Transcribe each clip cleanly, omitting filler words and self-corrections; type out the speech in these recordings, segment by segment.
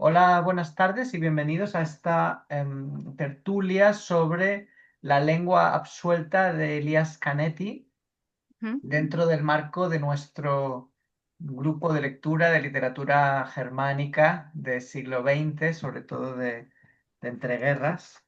Hola, buenas tardes y bienvenidos a esta tertulia sobre la lengua absuelta de Elias Canetti Ujú. dentro del marco de nuestro grupo de lectura de literatura germánica del siglo XX, sobre todo de entreguerras.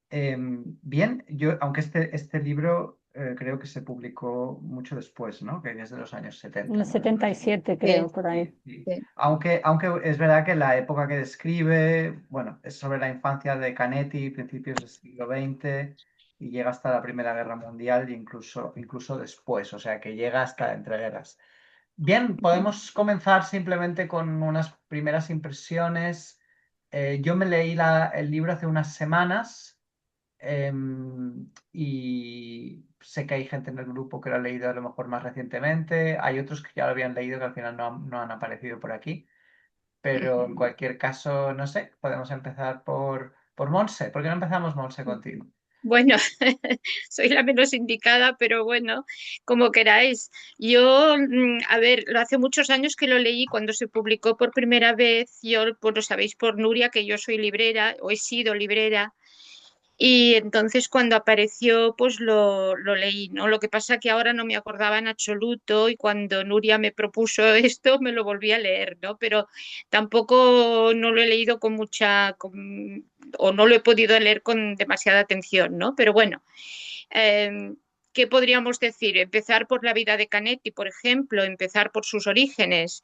Bien, yo, aunque este libro creo que se publicó mucho después, ¿no? Que es de los años En 70, el ¿no? Me imagino. 77, creo, Sí, por ahí. sí, sí. Sí. Aunque es verdad que la época que describe, bueno, es sobre la infancia de Canetti, principios del siglo XX, y llega hasta la Primera Guerra Mundial e incluso después, o sea que llega hasta entre guerras. Bien, Ujú. podemos comenzar simplemente con unas primeras impresiones. Yo me leí el libro hace unas semanas. Y sé que hay gente en el grupo que lo ha leído a lo mejor más recientemente, hay otros que ya lo habían leído que al final no han aparecido por aquí, pero en cualquier caso, no sé, podemos empezar por Monse. ¿Por qué no empezamos, Monse, contigo? Bueno, soy la menos indicada, pero bueno, como queráis. Yo, a ver, lo hace muchos años que lo leí cuando se publicó por primera vez. Yo, pues lo sabéis por Nuria, que yo soy librera o he sido librera. Y entonces cuando apareció, pues lo leí, ¿no? Lo que pasa que ahora no me acordaba en absoluto y cuando Nuria me propuso esto, me lo volví a leer, ¿no? Pero tampoco no lo he leído con o no lo he podido leer con demasiada atención, ¿no? Pero bueno, eh, ¿qué podríamos decir? Empezar por la vida de Canetti, por ejemplo, empezar por sus orígenes.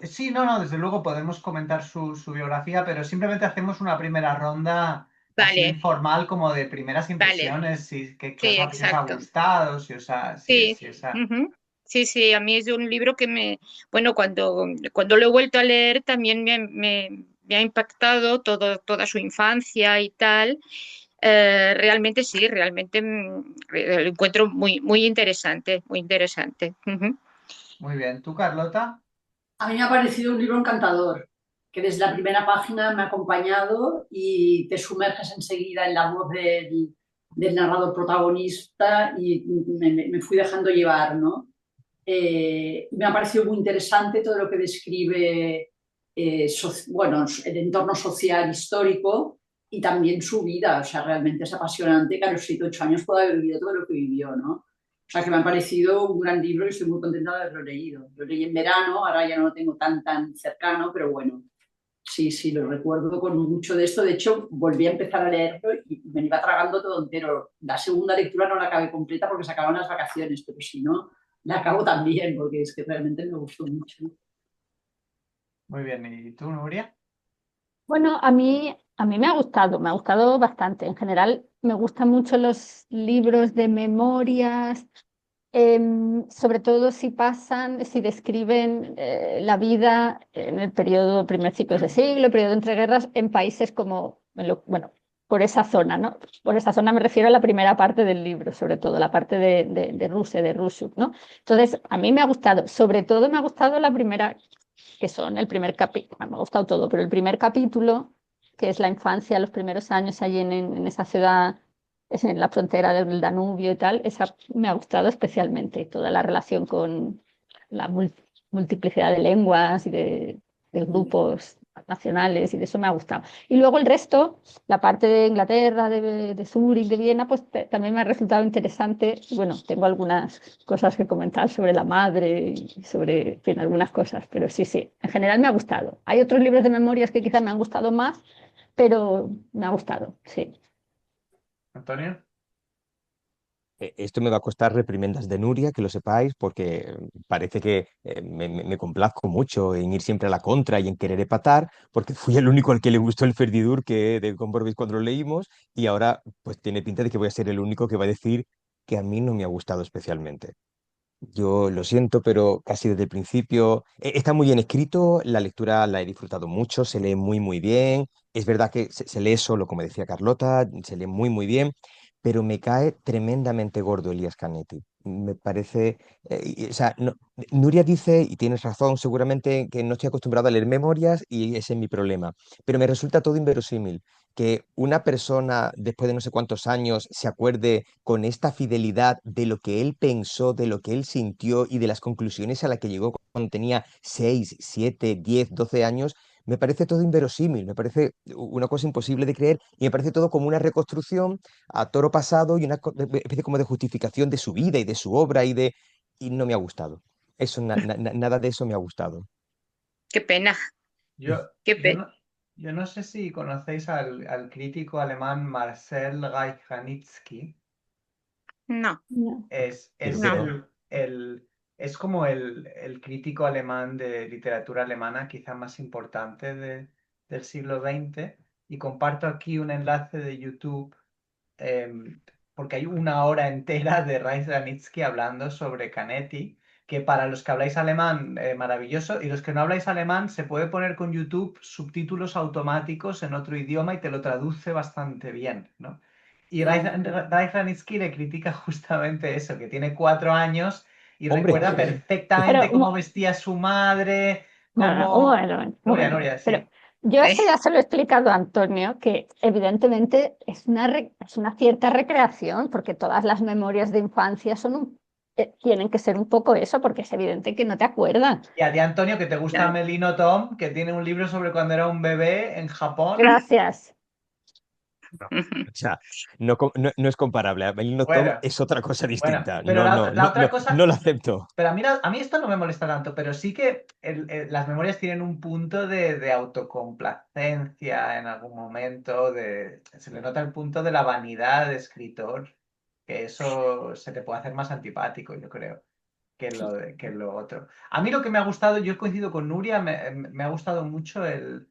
Sí, no, desde luego podemos comentar su biografía, pero simplemente hacemos una primera ronda así Vale, informal como de primeras vale, impresiones, si, sí, si os ha exacto. gustado, Sí, si os ha... ujú. Sí, sí, a mí es un libro que bueno, cuando lo he vuelto a leer también me ha impactado toda su infancia y tal. Realmente sí, realmente lo encuentro muy interesante, muy interesante. Ujú. Muy bien, ¿tú, Carlota? A mí me ha parecido un libro encantador, que desde la primera página me ha acompañado y te sumerges enseguida en la voz del narrador protagonista y me fui dejando llevar, ¿no? Me ha parecido muy interesante todo lo que describe, bueno, el entorno social histórico y también su vida. O sea, realmente es apasionante que a los 7 8 años pueda haber vivido todo lo que vivió, ¿no? O sea, que me ha parecido un gran libro y estoy muy contenta de haberlo leído. Lo leí en verano, ahora ya no lo tengo tan cercano, pero bueno, sí, sí, lo recuerdo con mucho de esto. De hecho, volví a empezar a leerlo y me iba tragando todo entero. La segunda lectura no la acabé completa porque se acaban las vacaciones, pero si no, la acabo también porque es que realmente me gustó mucho. Muy bien, ¿y tú, Nuria? Bueno, a mí me ha gustado bastante. En general, me gustan mucho los libros de memorias. Sobre todo si describen la vida en el periodo principios de siglo, periodo entre guerras, en países como, bueno, por esa zona, ¿no? Por esa zona me refiero a la primera parte del libro, sobre todo la parte de Rusia, de Rusuk, ¿no? Entonces, a mí me ha gustado, sobre todo me ha gustado la primera, que son el primer capítulo, me ha gustado todo, pero el primer capítulo, que es la infancia, los primeros años allí en esa ciudad, es en la frontera del Danubio y tal, esa me ha gustado especialmente, toda la relación con la multiplicidad de lenguas y de grupos nacionales y de eso me ha gustado. Y luego el resto, la parte de Inglaterra, de Zúrich, de Viena, pues también me ha resultado interesante. Bueno, tengo algunas cosas que comentar sobre la madre y sobre, en fin, algunas cosas, pero sí, sí, en general me ha gustado. Hay otros libros de memorias que quizás me han gustado más, pero me ha gustado, sí. ¿Antonio? Esto me va a costar reprimendas de Nuria, que lo sepáis, porque parece que me complazco mucho en ir siempre a la contra y en querer empatar, porque fui el único al que le gustó el Ferdidur que de Gombrowicz cuando lo leímos, y ahora pues tiene pinta de que voy a ser el único que va a decir que a mí no me ha gustado especialmente. Yo lo siento, pero casi desde el principio está muy bien escrito, la lectura la he disfrutado mucho, se lee muy bien. Es verdad que se lee solo, como decía Carlota, se lee muy bien, pero me cae tremendamente gordo Elías Canetti. Me parece, o sea, Nuria dice, y tienes razón seguramente, que no estoy acostumbrado a leer memorias y ese es mi problema, pero me resulta todo inverosímil que una persona después de no sé cuántos años se acuerde con esta fidelidad de lo que él pensó, de lo que él sintió y de las conclusiones a las que llegó cuando tenía 6 7 10 12 años, me parece todo inverosímil, me parece una cosa imposible de creer y me parece todo como una reconstrucción a toro pasado y una especie como de justificación de su vida y de su obra y no me ha gustado. Eso, nada de eso me ha gustado. Qué pena, Yo, qué yo pena. no, yo no sé si conocéis al crítico alemán Marcel Reich-Ranitzky. No, No. Creo Es que no. no. es como el crítico alemán de literatura alemana quizá más importante del siglo XX. Y comparto aquí un enlace de YouTube, porque hay una hora entera de Reich Ranitzky hablando sobre Canetti, que para los que habláis alemán, maravilloso, y los que no habláis alemán, se puede poner con YouTube subtítulos automáticos en otro idioma y te lo traduce bastante bien, ¿no? Y Reich Ranitzky le critica justamente eso, que tiene 4 años y Hombre, recuerda Pero, perfectamente cómo vestía su madre, bueno, cómo... Nuria, bueno, Nuria, pero sí. yo Sí. eso ya se lo he explicado a Antonio, que evidentemente es una cierta recreación, porque todas las memorias de infancia tienen que ser un poco eso, porque es evidente que no te acuerdas. Y a ti, Antonio, que te gusta Ya. Melino Tom, que tiene un libro sobre cuando era un bebé en Japón. Gracias. no. O sea, no es comparable. Abelino Tom Bueno, es otra cosa bueno, distinta. pero la otra cosa, No lo acepto. pero a mí esto no me molesta tanto, pero sí que las memorias tienen un punto de autocomplacencia en algún momento, se le nota el punto de la vanidad de escritor, que eso se te puede hacer más antipático, yo creo, que lo otro. A mí lo que me ha gustado, yo coincido con Nuria, me ha gustado mucho el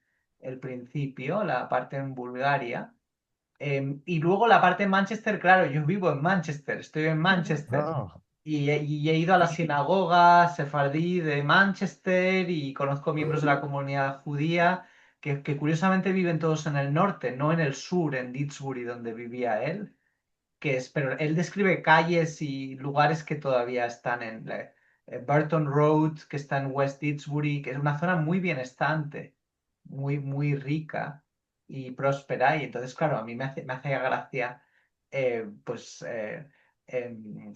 principio, la parte en Bulgaria. Y luego la parte en Manchester, claro, yo vivo en Manchester, estoy en Manchester Ah, y he ido a la sinagoga sefardí de Manchester y conozco miembros de la comunidad judía que curiosamente viven todos en el norte, no en el sur, en Didsbury, donde vivía él, pero él describe calles y lugares que todavía están Burton Road, que está en West Didsbury, que es una zona muy bienestante, muy rica y próspera. Y entonces, claro, a mí me hace gracia pues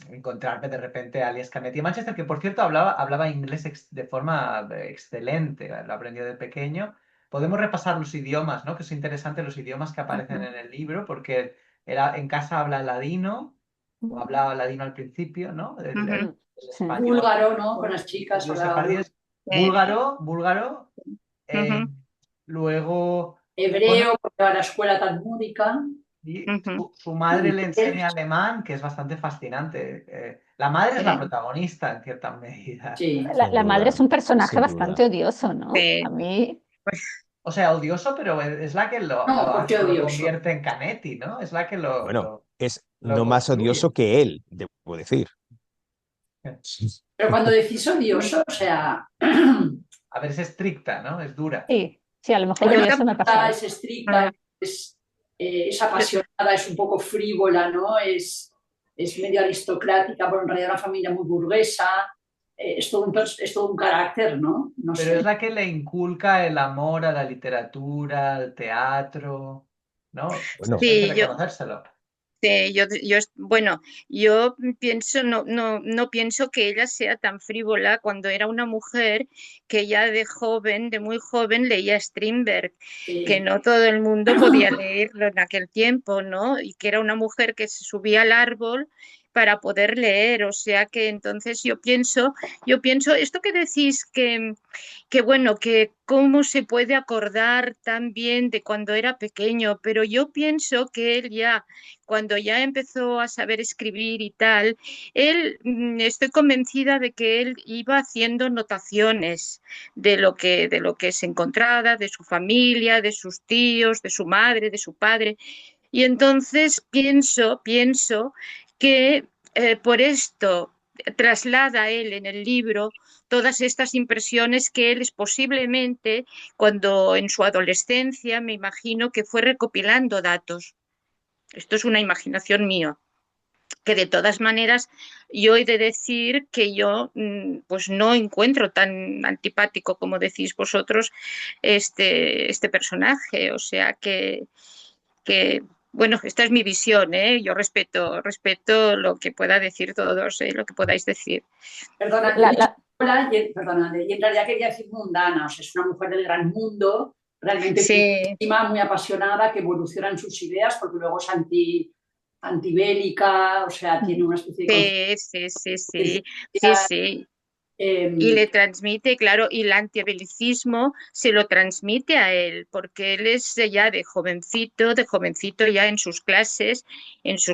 encontrarme de repente a Alias Canetti en Manchester, que por cierto hablaba inglés de forma excelente, lo aprendió de pequeño. Podemos repasar los idiomas, ¿no? Que es interesante los idiomas que aparecen en el libro, porque en casa habla ladino, o hablaba ladino al principio, ¿no? Ujú. El Sí. español. Búlgaro, ¿no? Con las chicas Los hablaba sefardíes, Eh, búlgaro. eh, ujú, luego, bueno, hebreo, porque va a la escuela talmúdica. y ujú. su madre le enseña alemán, que es bastante fascinante. La madre es la protagonista en cierta medida. Sí. sin La madre duda, es un personaje sin duda. bastante odioso, ¿no? A Sí, mí, pues, O sea, odioso, pero es la que No, porque lo odioso. convierte en Canetti, ¿no? Es la que Bueno, es lo no más odioso construye. que él, debo decir. Pero cuando decís odioso, o sea, A ver, es estricta, ¿no? Es dura. sí, a lo mejor yo, odioso me ha pasado. es estricta, es apasionada, es un poco frívola, ¿no? Es medio aristocrática, pero en realidad una familia muy burguesa. Es todo un carácter, ¿no? No Pero es sé. la que le inculca el amor a la literatura, al teatro, ¿no? Bueno, Eso hay que sí, reconocérselo. sí, bueno, yo pienso, no pienso que ella sea tan frívola cuando era una mujer que ya de joven, de muy joven, leía Strindberg, que Sí. no todo el mundo podía leerlo en aquel tiempo, ¿no? Y que era una mujer que se subía al árbol para poder leer, o sea que entonces yo pienso, esto que decís que bueno, que cómo se puede acordar tan bien de cuando era pequeño, pero yo pienso que él ya cuando ya empezó a saber escribir y tal, estoy convencida de que él iba haciendo notaciones de lo que se encontraba, de su familia, de sus tíos, de su madre, de su padre. Y entonces pienso que por esto traslada él en el libro todas estas impresiones que él es posiblemente cuando en su adolescencia me imagino que fue recopilando datos. Esto es una imaginación mía, que de todas maneras yo he de decir que yo pues no encuentro tan antipático como decís vosotros este personaje, o sea que bueno, esta es mi visión, ¿eh? Yo respeto lo que pueda decir todos, lo que podáis decir. Perdona, La, ¿qué dices? la- Perdona, y en realidad quería decir mundana, o sea, es una mujer del gran mundo, realmente Sí, muy apasionada, que evoluciona en sus ideas, porque luego es antibélica, o sea, tiene Mm. una especie de sí, sí, sí, sí, sí, conciencia. sí. Y eh, le transmite, claro, y el antibelicismo se lo transmite a él, porque él es ya de jovencito ya en sus clases,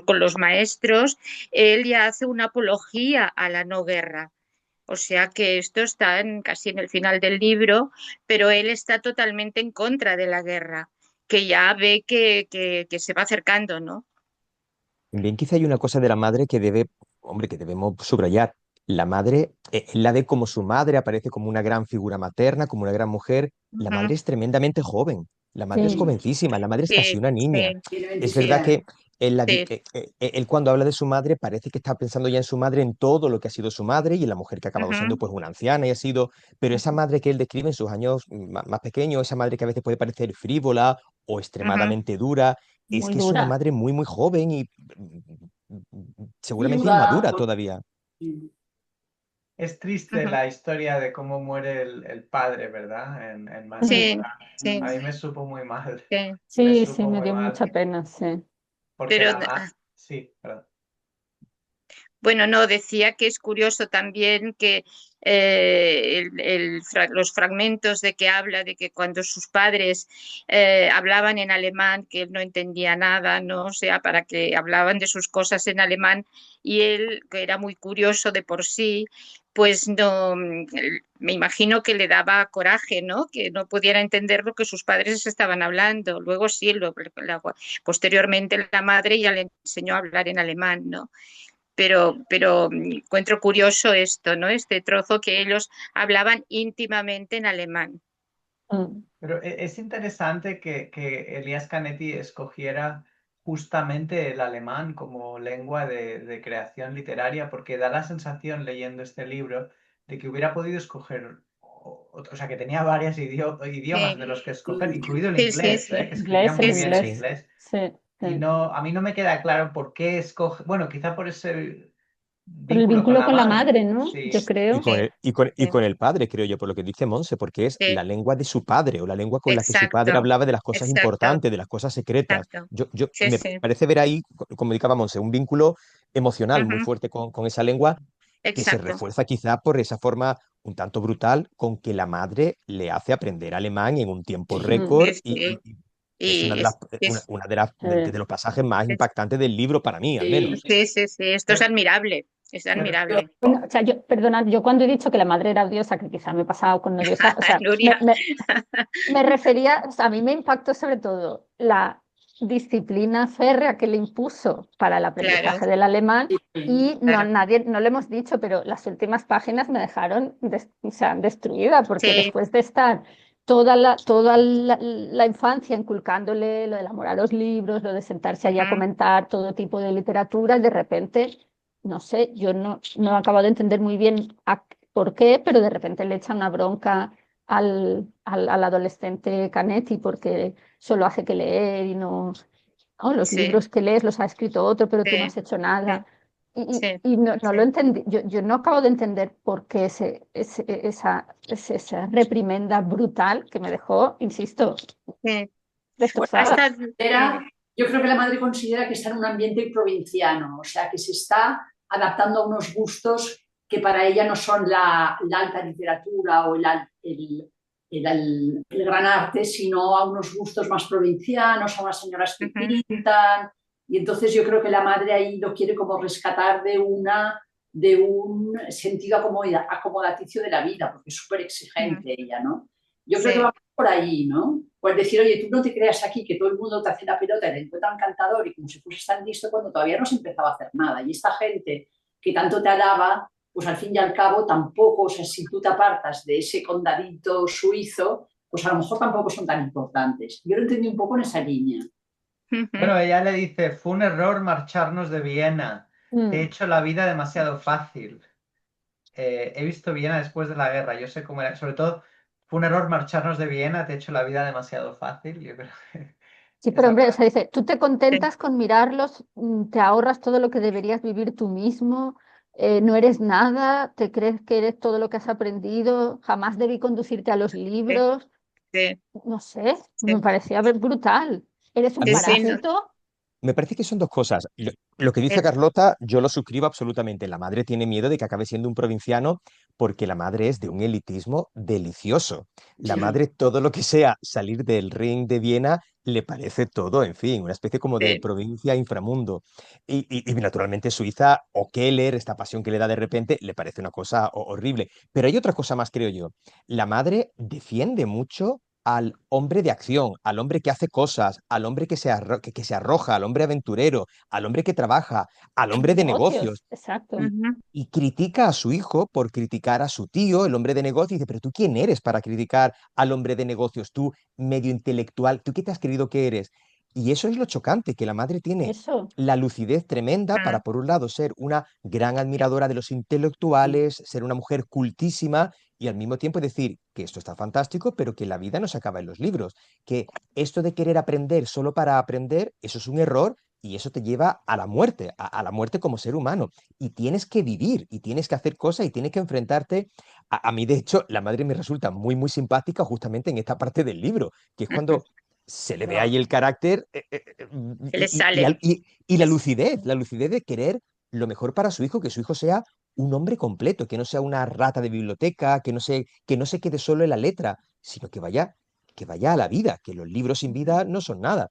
con los maestros, él ya hace una apología a la no guerra. O sea que esto está casi en el final del libro, pero él está totalmente en contra de la guerra, que ya ve que se va acercando, ¿no? También quizá hay una cosa de la madre que hombre, que debemos subrayar. La madre, él la ve como su madre, aparece como una gran figura materna, como una gran mujer. La Ujú. madre es tremendamente joven. La madre es Sí, jovencísima, la madre es casi Sí, una niña. sí, tiene Es 26 verdad años. que sí. él cuando habla de su madre parece que está pensando ya en su madre, en todo lo que ha sido su madre y en la mujer que ha acabado siendo Ujú, pues una anciana y ha sido, pero esa ujú, madre que él describe en sus años más pequeños, esa madre que a veces puede parecer frívola o ujú. extremadamente dura, es muy que es una dura. madre muy, muy joven y seguramente Viuda, inmadura todavía. Es triste Ujú. la historia de cómo muere el padre, ¿verdad? En Mm. Sí, Matadora. sí, A mí me supo muy mal, sí. me Sí, sí, supo me muy dio mal, mucha pena, sí. porque Pero sí, perdón. bueno, no, decía que es curioso también que los fragmentos de que habla de que cuando sus padres hablaban en alemán, que él no entendía nada, ¿no? O sea, para que hablaban de sus cosas en alemán y él, que era muy curioso de por sí, pues no, me imagino que le daba coraje, ¿no? Que no pudiera entender lo que sus padres estaban hablando. Luego sí, posteriormente la madre ya le enseñó a hablar en alemán, ¿no? Pero encuentro curioso esto, ¿no? Este trozo que ellos hablaban íntimamente en alemán. Mm. Pero es interesante que Elías Canetti escogiera justamente el alemán como lengua de creación literaria, porque da la sensación leyendo este libro de que hubiera podido escoger, o sea, que tenía varios idiomas Sí, de los que escoger, incluido el sí, sí, inglés, sí, que escribía Inglés, el muy sí, bien sí. en inglés. inglés. Sí, Y sí. no, a mí no me queda claro por qué escoge, bueno, quizá por ese Por el vínculo con vínculo la con la madre, madre, ¿no? Yo sí. Y creo. con Sí, y sí, con el padre, creo yo, por lo que dice Monse, porque es sí, la lengua de su padre o la lengua con la que su padre exacto, hablaba de las cosas exacto, importantes, de las cosas secretas. exacto. Sí, Me sí. parece ver ahí, como indicaba Monse, un vínculo emocional muy Ujú, fuerte con esa lengua que se exacto. refuerza quizá por esa forma un tanto brutal con que la madre le hace aprender alemán en un tiempo Mm. récord Sí, sí. y es Y es, una de las de Sí. los pasajes más es- impactantes del libro para mí, al Sí, menos. sí, sí, sí. Esto es Pero, admirable. Es pero admirable. Bueno, o sea, yo, perdonad, yo cuando he dicho que la madre era odiosa, que quizá me he pasado con odiosa, o sea, Nuria. me refería, o sea, a mí me impactó sobre todo la disciplina férrea que le impuso para el Claro. aprendizaje del alemán y no, Claro. nadie, no lo hemos dicho, pero las últimas páginas me dejaron o sea, destruida porque Sí. después de estar la infancia inculcándole lo del amor a los libros, lo de sentarse allí a Ujú. comentar todo tipo de literatura, de repente, no sé, yo no he acabado de entender muy bien por qué, pero de repente le echa una bronca al adolescente Canetti porque solo hace que leer y no, oh, los Sí, libros que lees los ha escrito otro, pero tú no sí, has hecho sí, nada. sí, Y no lo sí. entendí, yo no acabo de entender por qué esa reprimenda brutal que me dejó, insisto, Sí. Bueno, destrozada. yo creo que la madre considera que está en un ambiente provinciano, o sea, que se está adaptando a unos gustos que para ella no son la alta literatura o el gran arte, sino a unos gustos más provincianos, a unas señoras que Ujú, pintan. Y entonces yo creo que la madre ahí lo quiere como rescatar de un sentido acomodaticio de la vida, porque es súper ujú. exigente ella, ¿no? Yo creo que Sí, va por ahí, ¿no? Pues decir, oye, tú no te creas aquí que todo el mundo te hace la pelota y te encuentra encantador y como si fueses tan listo cuando todavía no se empezaba a hacer nada. Y esta gente que tanto te alaba, pues al fin y al cabo tampoco, o sea, si tú te apartas de ese condadito suizo, pues a lo mejor tampoco son tan importantes. Yo lo entendí un poco en esa línea. ujú. bueno, ella le dice, fue un error marcharnos de Viena, te he Mm. hecho la vida demasiado fácil. He visto Viena después de la guerra, yo sé cómo era, sobre todo, fue un error marcharnos de Viena, te he hecho la vida demasiado fácil, yo creo que Sí, pero esa hombre, o frase. sea, dice, tú te Sí, contentas con mirarlos, te ahorras todo lo que deberías vivir tú mismo, no eres nada, te crees que eres todo lo que has aprendido, jamás debí conducirte a los Sí, libros, sí, no sé, me sí, parecía brutal. Eres A un sí, mí sí, no, parásito, me parece que son dos cosas. Lo que dice es- Carlota, yo lo suscribo absolutamente. La madre tiene miedo de que acabe siendo un provinciano porque la madre es de un elitismo delicioso. La Sí, madre, todo lo que sea salir del ring de Viena, le parece todo, en fin, una especie como de sí, provincia inframundo. Y naturalmente Suiza o Keller, esta pasión que le da de repente, le parece una cosa horrible. Pero hay otra cosa más, creo yo. La madre defiende mucho al hombre de acción, al hombre que hace cosas, al hombre que se arroja, al hombre aventurero, al hombre que trabaja, al hombre de negocios, negocios. exacto. Y, ujú, y critica a su hijo por criticar a su tío, el hombre de negocios, y dice, pero ¿tú quién eres para criticar al hombre de negocios? Tú, medio intelectual, ¿tú qué te has creído que eres? Y eso es lo chocante, que la madre tiene Eso, la lucidez tremenda para, ah, por un lado, ser una gran admiradora de los intelectuales, ser una mujer cultísima y al mismo tiempo decir que esto está fantástico, pero que la vida no se acaba en los libros, que esto de querer aprender solo para aprender, eso es un error y eso te lleva a la muerte, a la muerte como ser humano. Y tienes que vivir y tienes que hacer cosas y tienes que enfrentarte. A mí, de hecho, la madre me resulta muy, muy simpática justamente en esta parte del libro, que es ujú, cuando se le ve no, ahí el carácter que le sale. y la lucidez de querer lo mejor para su hijo, que su hijo sea un hombre completo, que no sea una rata de biblioteca, que no se quede solo en la letra, sino que vaya a la vida, que los libros sin vida no son nada.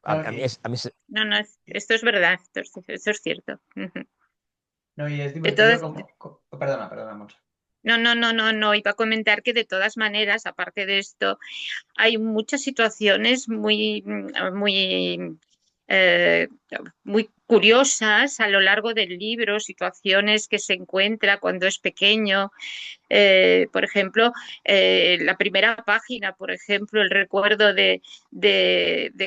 No, A mí No, no, esto es verdad, esto es cierto. Ujú. no, y es De divertido todas, como... Perdona, perdona, mucho. no, no, no, no, no, iba a comentar que de todas maneras, aparte de esto, hay muchas situaciones muy, eh, muy curiosas a lo largo del libro, situaciones que se encuentra cuando es pequeño. Por ejemplo, la primera página, por ejemplo, el recuerdo de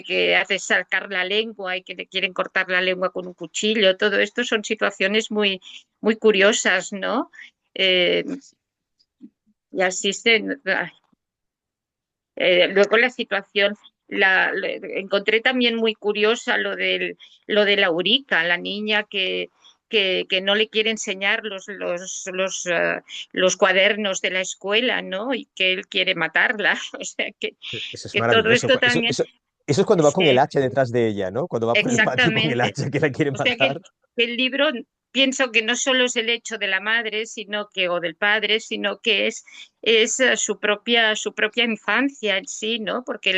que hace sacar la lengua y que le quieren cortar la lengua con un cuchillo. Todo esto son situaciones muy curiosas, ¿no? Eh, y así luego la situación, encontré también muy curiosa lo de Laurica, la niña que no le quiere enseñar los cuadernos de la escuela, ¿no? Y que él quiere matarla. O sea, eso es que todo maravilloso. esto también, Eso es cuando va con el sí, hacha detrás de ella, ¿no? Cuando va por el patio con el exactamente. hacha que la quiere O sea matar. que el libro pienso que no solo es el hecho de la madre, sino que, o del padre, sino que es su propia infancia en sí, ¿no? Porque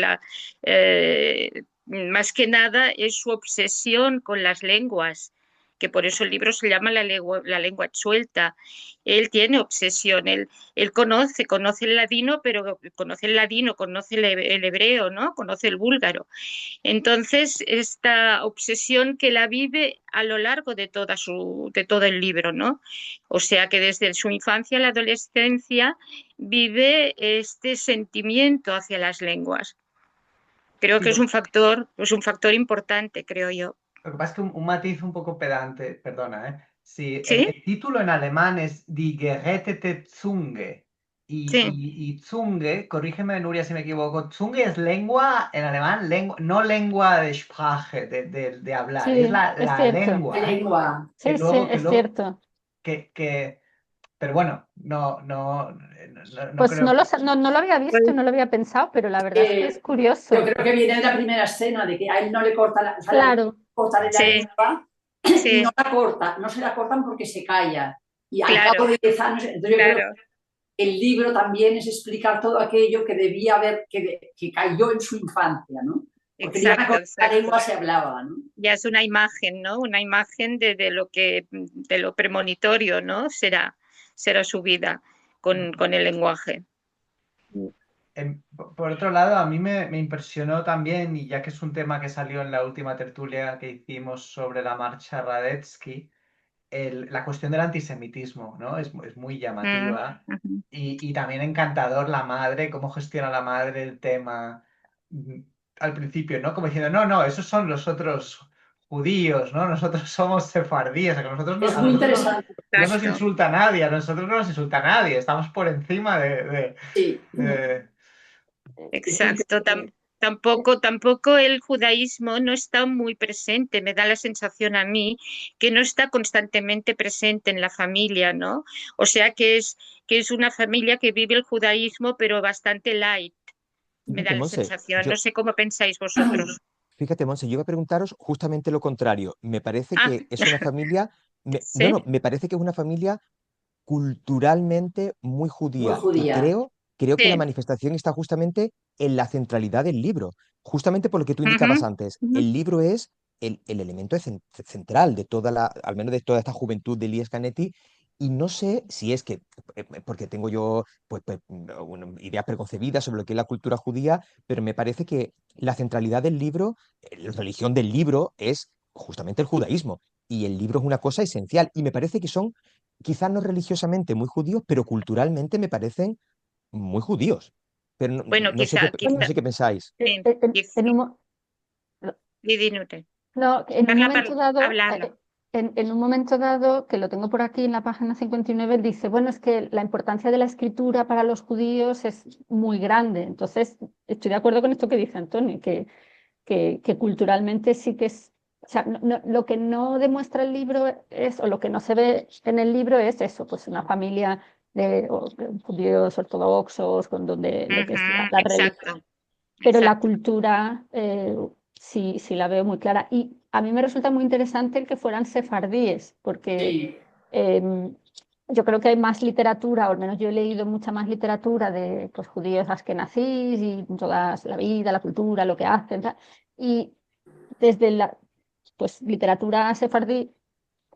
más que nada es su obsesión con las lenguas, que por eso el libro se llama La lengua suelta. Él tiene obsesión, él conoce el ladino, pero conoce el ladino, conoce el hebreo, ¿no? Conoce el búlgaro. Entonces, esta obsesión que la vive a lo largo de todo el libro, ¿no? O sea que desde su infancia a la adolescencia vive este sentimiento hacia las lenguas. Creo Sí, que es un factor importante, creo yo. lo que pasa es que un matiz un poco pedante, perdona, ¿eh? Sí, ¿Sí? el título en alemán es Die gerettete Zunge. Sí, Y Zunge, corrígeme Nuria si me equivoco, Zunge es lengua en alemán, no lengua de Sprache, de hablar, es sí, es la cierto. de lengua lengua. Sí, sí, que es luego, cierto. que, pero bueno, no Pues creo que... no lo había visto, pues no lo había pensado, pero la verdad es que es Eh, yo curioso. creo que viene de la primera escena, de que a él no le cortan, o sea, le Claro, cortarle la sí, lengua y no sí, la corta, no se la cortan porque se calla. Y al cabo claro, de 10 años, entonces yo creo claro, que el libro también es explicar todo aquello que debía haber, que cayó en su infancia, ¿no? Porque le iban a exacto, cortar la exacto. lengua, se hablaba, ¿no? Ya es una imagen, ¿no? Una imagen de lo premonitorio, ¿no? Será su vida con el lenguaje. Por otro lado, a mí me impresionó también, y ya que es un tema que salió en la última tertulia que hicimos sobre la marcha Radetzky, la cuestión del antisemitismo, ¿no? Es muy Mm, llamativa ujú. y también encantador la madre, cómo gestiona la madre el tema mm, al principio, ¿no? Como diciendo, no, no, esos son los otros judíos, ¿no? Nosotros somos sefardíes, o sea, que Es a muy nosotros interesante, no nos Exacto, insulta nadie, a nosotros no nos insulta nadie, estamos por encima sí. de- Es muy exacto. interesante. Tampoco el judaísmo no está muy presente, me da la sensación a mí que no está constantemente presente en la familia, ¿no? O sea que es una familia que vive el judaísmo, pero bastante light, me da Fíjate, la Monse, sensación. No yo, sé cómo pensáis vosotros. fíjate, Monse, yo iba a preguntaros justamente lo contrario. Me parece Ah, que es una familia, no, sí. no, me parece que es una familia culturalmente muy Muy judía y judía. creo que la Sí. manifestación está justamente en la centralidad del libro, justamente por lo que tú indicabas Ujú, antes. ujú. El libro es el elemento central de toda al menos de toda esta juventud de Elías Canetti, y no sé si es que, porque tengo yo ideas preconcebidas sobre lo que es la cultura judía, pero me parece que la centralidad del libro, la religión del libro es justamente el judaísmo. Y el libro es una cosa esencial. Y me parece que son quizás no religiosamente muy judíos, pero culturalmente me parecen muy judíos. Pero no, Bueno, no quizá, sé qué pensáis. sí. En un, mo- Didi, no te- no, en un Carla, momento dado, habla, habla. en un momento dado, que lo tengo por aquí en la página 59, dice, bueno, es que la importancia de la escritura para los judíos es muy grande. Entonces, estoy de acuerdo con esto que dice Antonio, que culturalmente sí que es, o sea, lo que no demuestra el libro es, o lo que no se ve en el libro es eso, pues una familia de judíos ortodoxos, con donde lo que es Ujú, la religión, exacto, pero la exacto. cultura sí, sí la veo muy clara. Y a mí me resulta muy interesante el que fueran sefardíes, porque Sí, em, yo creo que hay más literatura, o al menos yo he leído mucha más literatura de pues, judíos askenazís y toda la vida, la cultura, lo que hacen, tal. Y desde la pues, literatura sefardí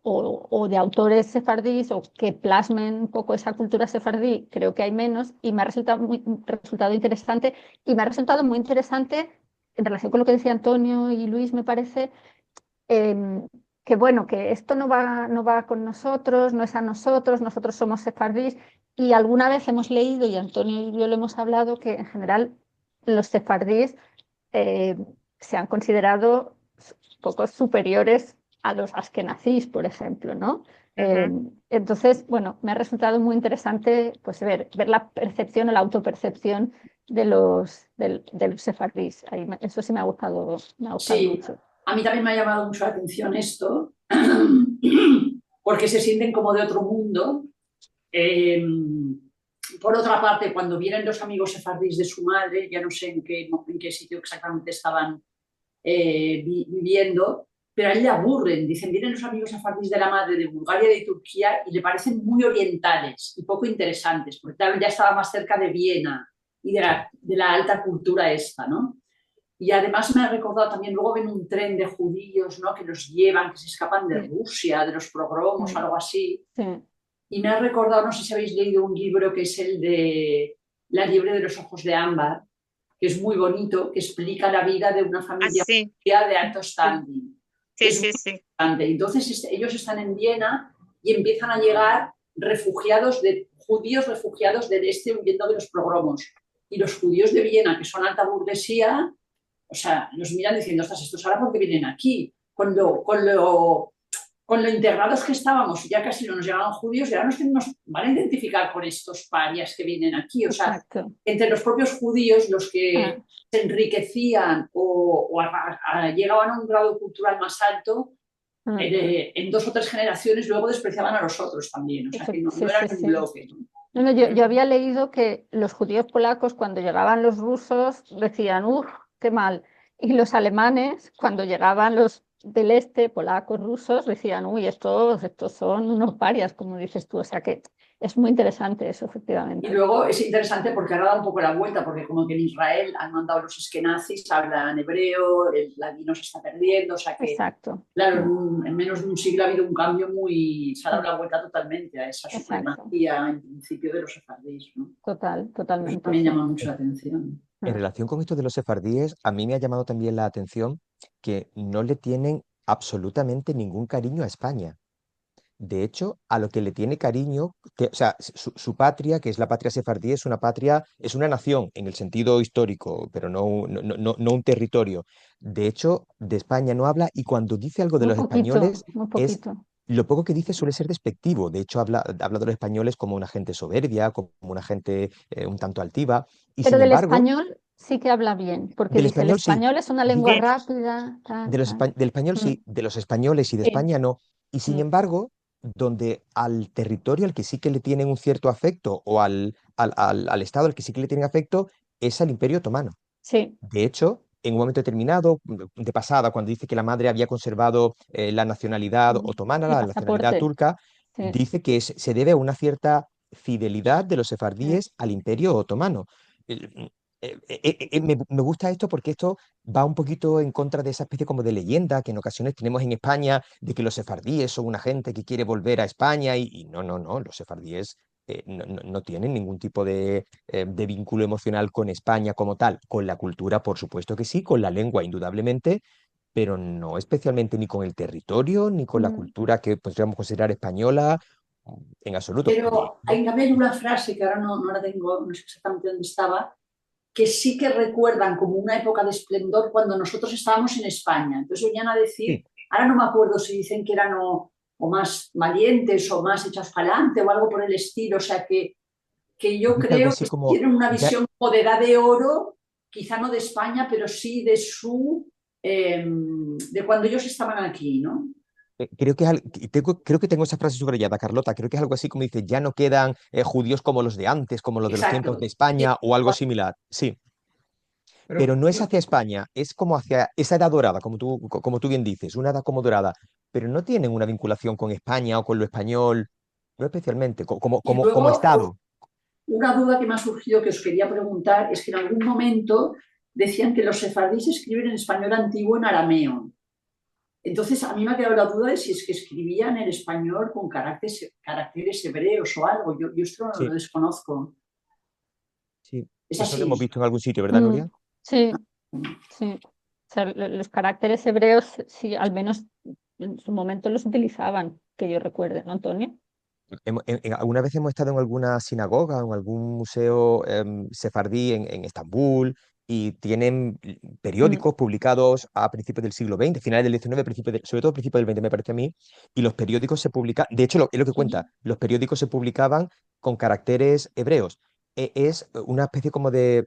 o de autores sefardíes o que plasmen un poco esa cultura sefardí, creo que hay menos y me ha resultado interesante y me ha resultado muy interesante en relación con lo que decía Antonio y Luis, me parece, em, que bueno, que esto no va con nosotros, no es a nosotros, nosotros somos sefardíes y alguna vez hemos leído, y Antonio y yo lo hemos hablado, que en general los sefardíes eh, se han considerado poco superiores a los askenazís, por ejemplo, ¿no? Ujú. Entonces, bueno, me ha resultado muy interesante pues, ver la percepción o la autopercepción de los sefardíes. Eso sí me ha gustado sí. mucho. A mí también me ha llamado mucho la atención esto, porque se sienten como de otro mundo. Eh, por otra parte, cuando vienen los amigos sefardíes de su madre, ya no sé en qué sitio exactamente estaban viviendo, pero a él le aburren. Dicen, vienen los amigos sefardíes de la madre de Bulgaria y de Turquía y le parecen muy orientales y poco interesantes, porque claro, ya estaba más cerca de Viena y Sí. de la alta cultura esta, ¿no? Y además me ha recordado también, luego ven un tren de judíos, ¿no? Que los llevan, que se escapan de Sí, Rusia, de los progromos, sí, algo así. sí. Y me ha recordado, no sé si habéis leído un libro que es el de La liebre de los ojos de ámbar, que es muy bonito, que explica la vida de una Ah, familia sí, judía de alto sí, standing, que sí, es muy sí, sí. interesante. Entonces ellos están en Viena y empiezan a llegar judíos refugiados del este huyendo de los progromos. Y los judíos de Viena, que son alta burguesía, o sea, los miran diciendo, ostras, estos ahora porque vienen aquí, con lo integrados que estábamos, ya casi no nos llegaban judíos, y ahora nos van a identificar con estos parias que vienen aquí. O sea, Exacto. entre los propios judíos, los Ah, que se enriquecían llegaban a un grado cultural más alto, ah. en 2 o 3 generaciones luego despreciaban a los otros también. O sea, que no, Sí, no sí, eran un sí. bloque, ¿no? No, no, yo había leído que los judíos polacos, cuando llegaban los rusos, decían, uff, qué mal. Y los alemanes, cuando llegaban los del este, polacos, rusos, decían, uy, estos son unos parias, como dices tú. O sea que es muy interesante eso, Y efectivamente. luego es interesante porque ahora da un poco la vuelta, porque como que en Israel han mandado los eskenazis, hablan hebreo, el ladino se está perdiendo, o sea que, Exacto. claro, en menos de un siglo ha habido un cambio se ha dado Mm, la vuelta totalmente a esa exacto. supremacía en principio de los sefardíes, ¿no? Eso Totalmente, también sí. llama mucho la atención. En Mm. relación con esto de los sefardíes, a mí me ha llamado también la atención que no le tienen absolutamente ningún cariño a España. De hecho, a lo que le tiene cariño, o sea, su patria, que es la patria sefardí, es una patria, es una nación en el sentido histórico, pero no un territorio. De hecho, de España no habla, y cuando dice algo de Muy los poquito, españoles, muy es poquito. lo poco que dice suele ser despectivo. De hecho, habla de los españoles como una gente soberbia, como una gente un tanto altiva, y Pero sin del embargo, español, sí que habla bien, porque Del dice, el español sí. español es una lengua Dice, rápida, tal, tal. del español Mm, sí, de los españoles y de sí, España no. Y sin mm, embargo, donde al territorio al que sí que le tienen un cierto afecto o al Estado al que sí que le tienen afecto es al Imperio Otomano. sí, De hecho, en un momento determinado, de pasada, cuando dice que la madre había conservado la nacionalidad otomana, el la nacionalidad pasaporte, turca, sí. dice que se debe a una cierta fidelidad de los Mm, sefardíes al Imperio Otomano. Me gusta esto porque esto va un poquito en contra de esa especie como de leyenda que en ocasiones tenemos en España de que los sefardíes son una gente que quiere volver a España y no, no, no, los sefardíes no tienen ningún tipo de vínculo emocional con España como tal, con la cultura, por supuesto que sí, con la lengua, indudablemente, pero no especialmente ni con el territorio, ni con la mm, cultura que podríamos considerar española, en absoluto. De Pero hecho, hay también una frase que ahora no la tengo, no sé exactamente dónde estaba, que sí que recuerdan como una época de esplendor cuando nosotros estábamos en España. Entonces venían a decir, sí, ahora no me acuerdo si dicen que eran o más valientes o más hechas para adelante o algo por el estilo. O sea que yo dice algo creo así que como, tienen una ya, visión como de edad de oro, quizá no de España, pero sí de de cuando ellos estaban aquí, ¿no? creo que creo que tengo esa frase subrayada, Carlota, creo que es algo así como dice, ya no quedan judíos como los de antes, como los de los tiempos de Exacto. España o algo similar. Sí. Pero Pero no es hacia España, es como hacia esa edad dorada, como tú bien dices, una edad como dorada, pero no tienen una vinculación con España o con lo español, no especialmente, Y como luego, Estado. una duda que me ha surgido que os quería preguntar es que en algún momento decían que los sefardíes escriben en español antiguo en arameo. Entonces, a mí me ha quedado la duda de si es que escribían el español con caracteres hebreos o algo. Yo esto no lo Sí, desconozco. sí. Es Eso lo hemos así. visto en algún sitio, ¿verdad, mm, Nuria? sí, sí. O sea, los caracteres hebreos, sí, al menos en su momento los utilizaban, que yo recuerde, ¿no, Antonio? Alguna vez hemos estado en alguna sinagoga o en algún museo sefardí en Estambul y tienen Mm, periódicos publicados a principios del siglo XX, finales del XIX, sobre todo a principios del XX me parece a mí, y los periódicos se publican, de hecho es lo que cuenta, los periódicos se publicaban con caracteres hebreos. Es una especie como de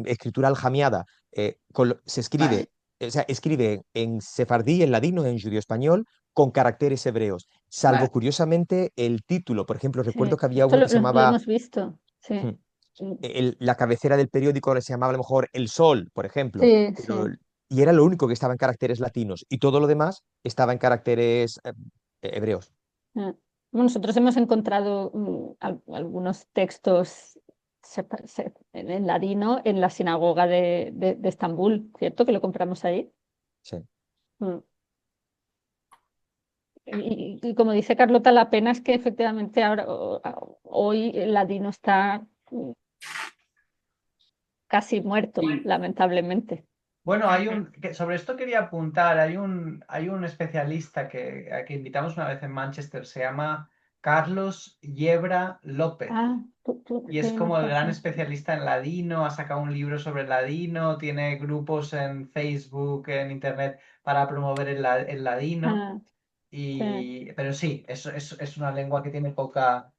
escritura aljamiada, se Vale. escribe, o sea, escribe en sefardí, en ladino, en judío español, con caracteres hebreos. Salvo Vale. curiosamente el título, por ejemplo, recuerdo sí, que había esto uno que se lo llamaba, hemos visto, hmm, sí. Mm, la cabecera del periódico se llamaba a lo mejor El Sol, por ejemplo, sí, sí. y era lo único que estaba en caracteres latinos y todo lo demás estaba en caracteres hebreos. Ah. Bueno, nosotros hemos encontrado algunos textos en ladino en la sinagoga de Estambul, ¿cierto? Que lo compramos ahí. Sí. Mm. Y como dice Carlota, la pena es que efectivamente ahora, hoy el ladino está casi muerto, lamentablemente. bueno, sobre esto quería apuntar, hay un especialista a que invitamos una vez en Manchester, se llama Carlos Yebra López. Ah, Y es qué como el gran enojación. especialista en ladino, ha sacado un libro sobre el ladino, tiene grupos en Facebook, en Internet para promover el ladino. Ah, sí. Pero sí, es una lengua que tiene poca...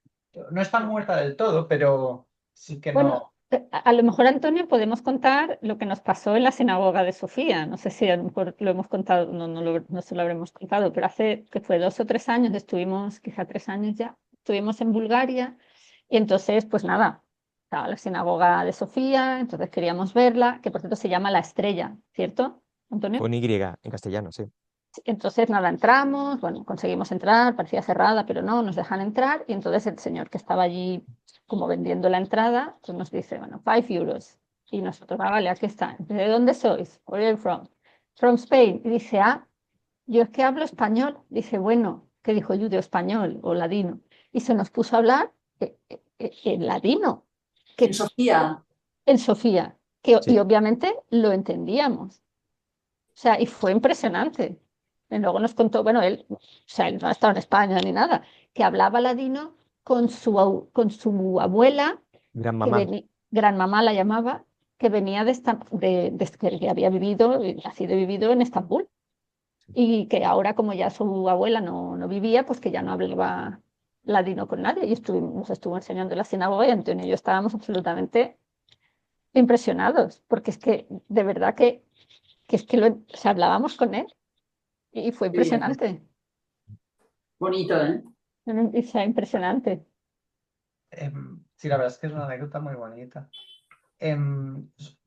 No está muerta del todo, pero sí que Bueno, no... a lo mejor, Antonio, podemos contar lo que nos pasó en la sinagoga de Sofía. No sé si a lo mejor lo hemos contado, no se lo habremos contado, pero hace que fue 2 o 3 años, estuvimos, quizá 3 años ya, estuvimos en Bulgaria y entonces, pues nada, estaba la sinagoga de Sofía, entonces queríamos verla, que por cierto se llama La Estrella, ¿cierto, Antonio? Con Y en castellano, sí. Entonces, nada, entramos, bueno, conseguimos entrar, parecía cerrada, pero no, nos dejan entrar y entonces el señor que estaba allí como vendiendo la entrada, pues nos dice, bueno, 5 euros. Y nosotros, vale, aquí está. ¿De dónde sois? Where are you from? From Spain. Y dice, yo es que hablo español. Dice, bueno, ¿qué dijo yo de español o ladino? Y se nos puso a hablar en ladino, En que Sofía, en Sofía, y Sí. obviamente lo entendíamos. O sea, y fue impresionante. Y luego nos contó, bueno, él, o sea, él no ha estado en España ni nada, que hablaba ladino con su abuela, Gran mamá. gran mamá la llamaba, que venía que había vivido, nacido y vivido en Estambul. Y que ahora, como ya su abuela no vivía, pues que ya no hablaba ladino con nadie. Y nos estuvo enseñando en la sinagoga y Antonio y yo estábamos absolutamente impresionados, porque es que de verdad que es que o sea, hablábamos con él y fue Sí, impresionante. bonito, ¿eh? O sea, impresionante. Sí, la verdad es que es una anécdota muy bonita.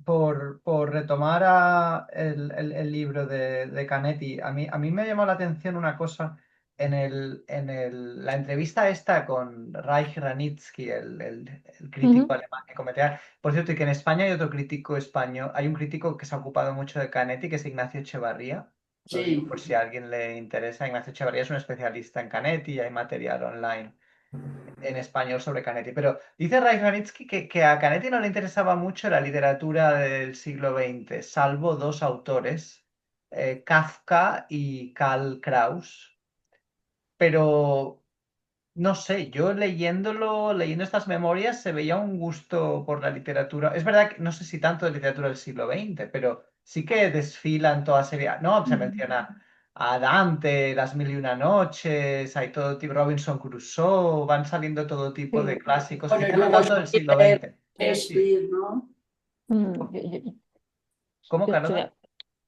Por retomar el libro de Canetti, a mí me llamó la atención una cosa la entrevista esta con Reich Ranitzky, el crítico Ujú. alemán que cometía. Por cierto, y que en España hay otro crítico español, hay un crítico que se ha ocupado mucho de Canetti, que es Ignacio Echevarría. Lo digo Sí. por si a alguien le interesa. Ignacio Echevarría es un especialista en Canetti y hay material online en español sobre Canetti. Pero dice Ray Ranitzky que a Canetti no le interesaba mucho la literatura del siglo XX, salvo dos autores, Kafka y Karl Kraus. Pero no sé, yo leyendo estas memorias, se veía un gusto por la literatura. Es verdad que no sé si tanto de literatura del siglo XX, pero sí que desfilan toda serie. No, se menciona a Dante, Las Mil y una Noches, hay todo tipo, Robinson Crusoe, van saliendo todo tipo de Sí. clásicos, Bueno, y quizá no luego tanto del siglo Schiller, XX. Sí, sí. Shakespeare, ¿no? Mm, ¿Cómo, yo estoy Carlota?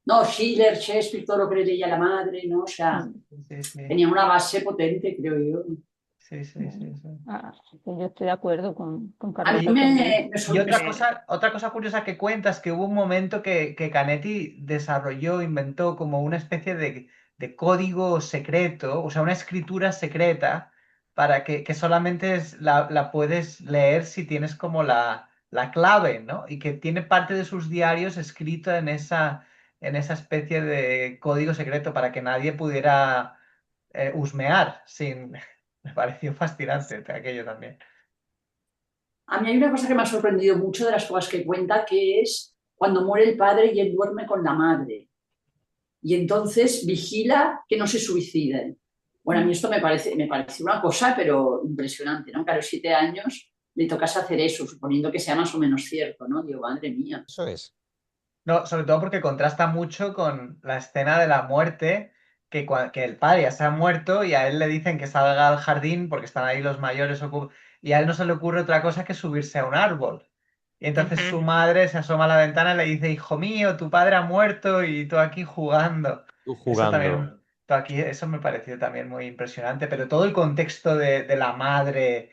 No, Schiller, Shakespeare, todo lo que le leía la madre, ¿no? O sea, mm, Sí, sí, tenía una base potente, creo yo. sí, sí, sí, sí. yo estoy de acuerdo con A mí Carlota también. me Y sorprende. otra cosa curiosa que cuenta es que hubo un momento que Canetti desarrolló, inventó como una especie de código secreto, o sea, una escritura secreta para que solamente la puedes leer si tienes como la clave, ¿no? Y que tiene parte de sus diarios escrito en esa especie de código secreto para que nadie pudiera husmear sin... Me pareció fascinante aquello también. A mí hay una cosa que me ha sorprendido mucho de las cosas que cuenta, que es cuando muere el padre y él duerme con la madre. Y entonces vigila que no se suiciden. Bueno, a mí esto me parece una cosa, pero impresionante, ¿no? Claro, 7 años le tocas hacer eso, suponiendo que sea más o menos cierto, ¿no? Digo, madre mía. Eso es. No, sobre todo porque contrasta mucho con la escena de la muerte, que el padre ya se ha muerto y a él le dicen que salga al jardín porque están ahí los mayores y a él no se le ocurre otra cosa que subirse a un árbol. Y entonces Ujú. su madre se asoma a la ventana y le dice, hijo mío, tu padre ha muerto y tú aquí jugando. Tú Eso jugando. también, tú aquí, eso me pareció también muy impresionante, pero todo el contexto de la madre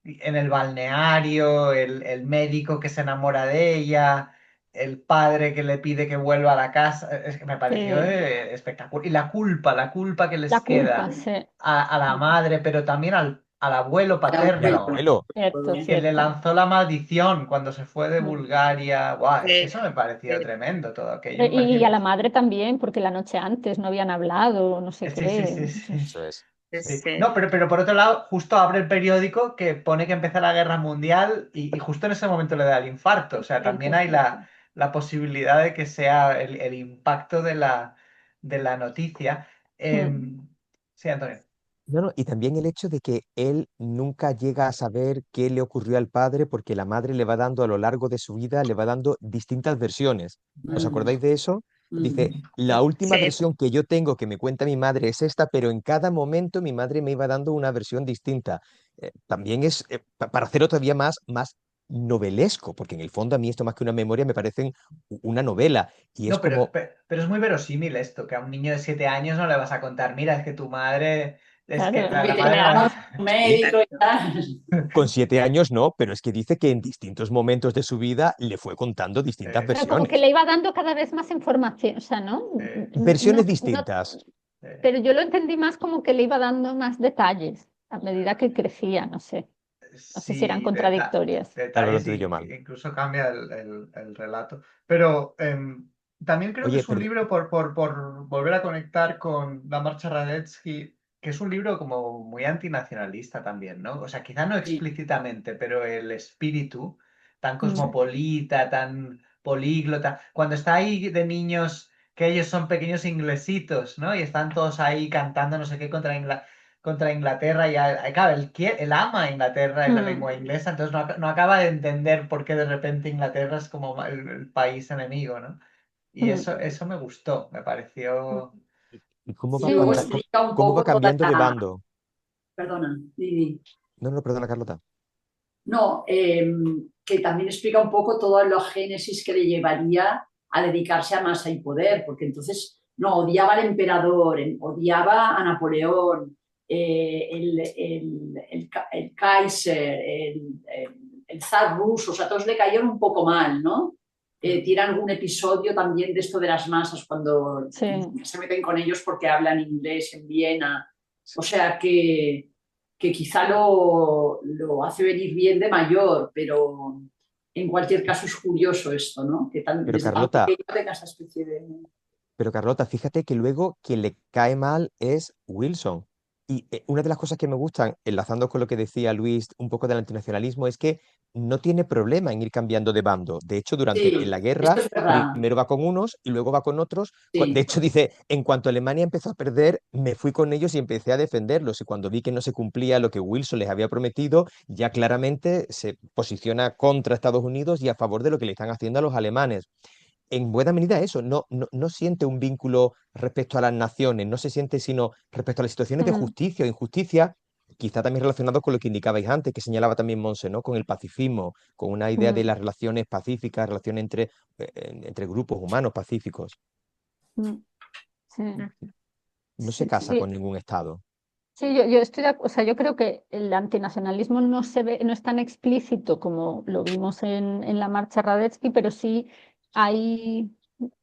en el balneario, el médico que se enamora de ella, el padre que le pide que vuelva a la casa, es que me pareció Sí, espectacular. Y la culpa que les la culpa, queda sí. a la madre, pero también al abuelo Y al paterno, abuelo. Cierto, que le cierto. lanzó la maldición cuando se fue de Mm. Bulgaria. Guau, es que Sí, eso me pareció sí. tremendo todo aquello. Me Y pareció... a la madre también, porque la noche antes no habían hablado, no sé Sí, sí, qué. sí, sí. Eso es. Sí. Sí. No, pero por otro lado, justo abre el periódico que pone que empieza la guerra mundial y justo en ese momento le da el infarto. O sea, también Cierto, hay la, cierto. la posibilidad de que sea el impacto de la noticia. Mm. Sí, Antonio. No, no, y también el hecho de que él nunca llega a saber qué le ocurrió al padre porque la madre le va dando a lo largo de su vida, le va dando distintas versiones. ¿Os Mm, acordáis de eso? Dice, mm. la última Sí, versión que yo tengo que me cuenta mi madre es esta, pero en cada momento mi madre me iba dando una versión distinta. También es para hacerlo todavía más novelesco, porque en el fondo a mí esto más que una memoria me parece una novela y es No, pero, como, pero es muy verosímil esto, que a un niño de 7 años no le vas a contar, mira, es que tu madre, es que Claro. la Que madre tenía la... un sí, médico y tal. con 7 años no, pero es que dice que en distintos momentos de su vida le fue contando distintas Pero como que versiones. le iba dando cada vez más información, o sea, ¿no? No, Versiones no, distintas. pero yo lo entendí más como que le iba dando más detalles a medida que crecía, no sé. No sé si eran Sí, contradictorias. Claro, lo detalles entiendo y yo mal. incluso cambia el relato. Pero también creo que Oye, es un pero libro por volver a conectar con La Marcha Radetzky, que es un libro como muy antinacionalista también, ¿no? O sea, quizá no Sí, explícitamente, pero el espíritu tan Mm, cosmopolita, tan políglota, cuando está ahí de niños que ellos son pequeños inglesitos, ¿no? Y están todos ahí cantando no sé qué contra Inglaterra y claro, él ama a Inglaterra en la mm, lengua inglesa, entonces no acaba de entender por qué de repente Inglaterra es como el país enemigo, ¿no? Y mm. eso me gustó, me pareció... ¿y cómo y va, luego Sí, explica un cómo va poco toda cambiando de la... bando? Perdona, Didi. No, no, perdona, Carlota. No, que también explica un poco toda la génesis que le llevaría a dedicarse a masa y poder, porque entonces no odiaba al emperador, odiaba a Napoleón, el Kaiser, el zar ruso, o sea, todos le cayeron un poco mal, ¿no? Tiene algún episodio también de esto de las masas cuando Sí. se meten con ellos porque hablan inglés en Viena. O sea que quizá lo hace venir bien de mayor, pero en cualquier caso es curioso esto, ¿no? Que Pero desde tan Carlota, pequeño tenga esa especie de... Pero Carlota, fíjate que luego quien le cae mal es Wilson. Y una de las cosas que me gustan, enlazando con lo que decía Luis un poco del antinacionalismo, es que no tiene problema en ir cambiando de bando. De hecho, en Sí, la guerra, esto es verdad. primero va con unos y luego va con otros. De Sí, hecho, dice, en cuanto Alemania empezó a perder, me fui con ellos y empecé a defenderlos. Y cuando vi que no se cumplía lo que Wilson les había prometido, ya claramente se posiciona contra Estados Unidos y a favor de lo que le están haciendo a los alemanes en buena medida eso, no siente un vínculo respecto a las naciones, no se siente sino respecto a las situaciones de Mm, justicia o injusticia, quizá también relacionado con lo que indicabais antes, que señalaba también Monse, ¿no? Con el pacifismo, con una idea de mm, las relaciones pacíficas, relaciones entre grupos humanos pacíficos. mm, sí. No se Sí, casa sí. con ningún estado. Sí, yo estoy o sea, yo creo que el antinacionalismo no se ve, no es tan explícito como lo vimos en la marcha Radetzky, pero sí hay,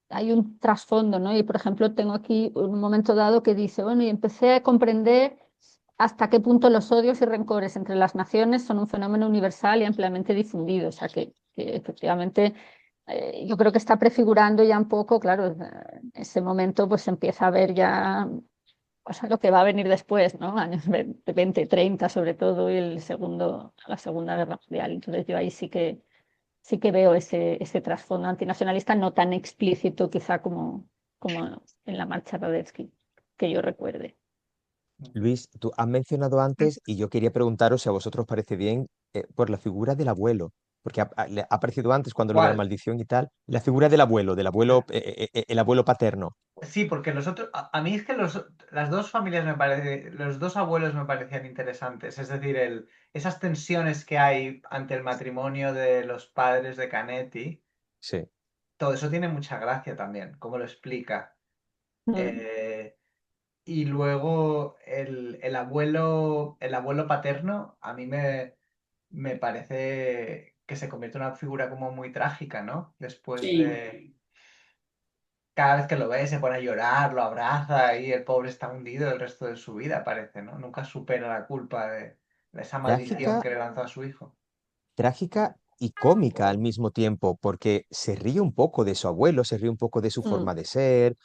hay un trasfondo, ¿no? Y por ejemplo, tengo aquí un momento dado que dice, bueno, y empecé a comprender hasta qué punto los odios y rencores entre las naciones son un fenómeno universal y ampliamente difundido. O sea, que efectivamente yo creo que está prefigurando ya un poco, claro, en ese momento pues se empieza a ver ya o sea, lo que va a venir después, ¿no? Años 20, 30 sobre todo, y la Segunda Guerra Mundial. Entonces yo ahí sí que veo ese trasfondo antinacionalista no tan explícito quizá como en la marcha Radetzky, que yo recuerde. Luis, tú has mencionado antes, y yo quería preguntaros si a vosotros os parece bien, por la figura del abuelo, porque le ha aparecido antes cuando lo de la ¿Cuál? maldición y tal, la figura del abuelo, el abuelo paterno. Sí, porque a mí es que las dos familias los dos abuelos me parecían interesantes. Es decir, esas tensiones que hay ante el matrimonio de los padres de Canetti, Sí. todo eso tiene mucha gracia también, cómo lo explica. Mm, Eh, y luego el abuelo paterno, a mí me parece que se convierte en una figura como muy trágica, ¿no? Después sí. de cada vez que lo ve se pone a llorar, lo abraza y el pobre está hundido el resto de su vida, parece, ¿no? Nunca supera la culpa de esa maldición Trágica que le lanzó a su hijo. trágica y cómica al mismo tiempo, porque se ríe un poco de su abuelo, se ríe un poco de su forma mm. de ser,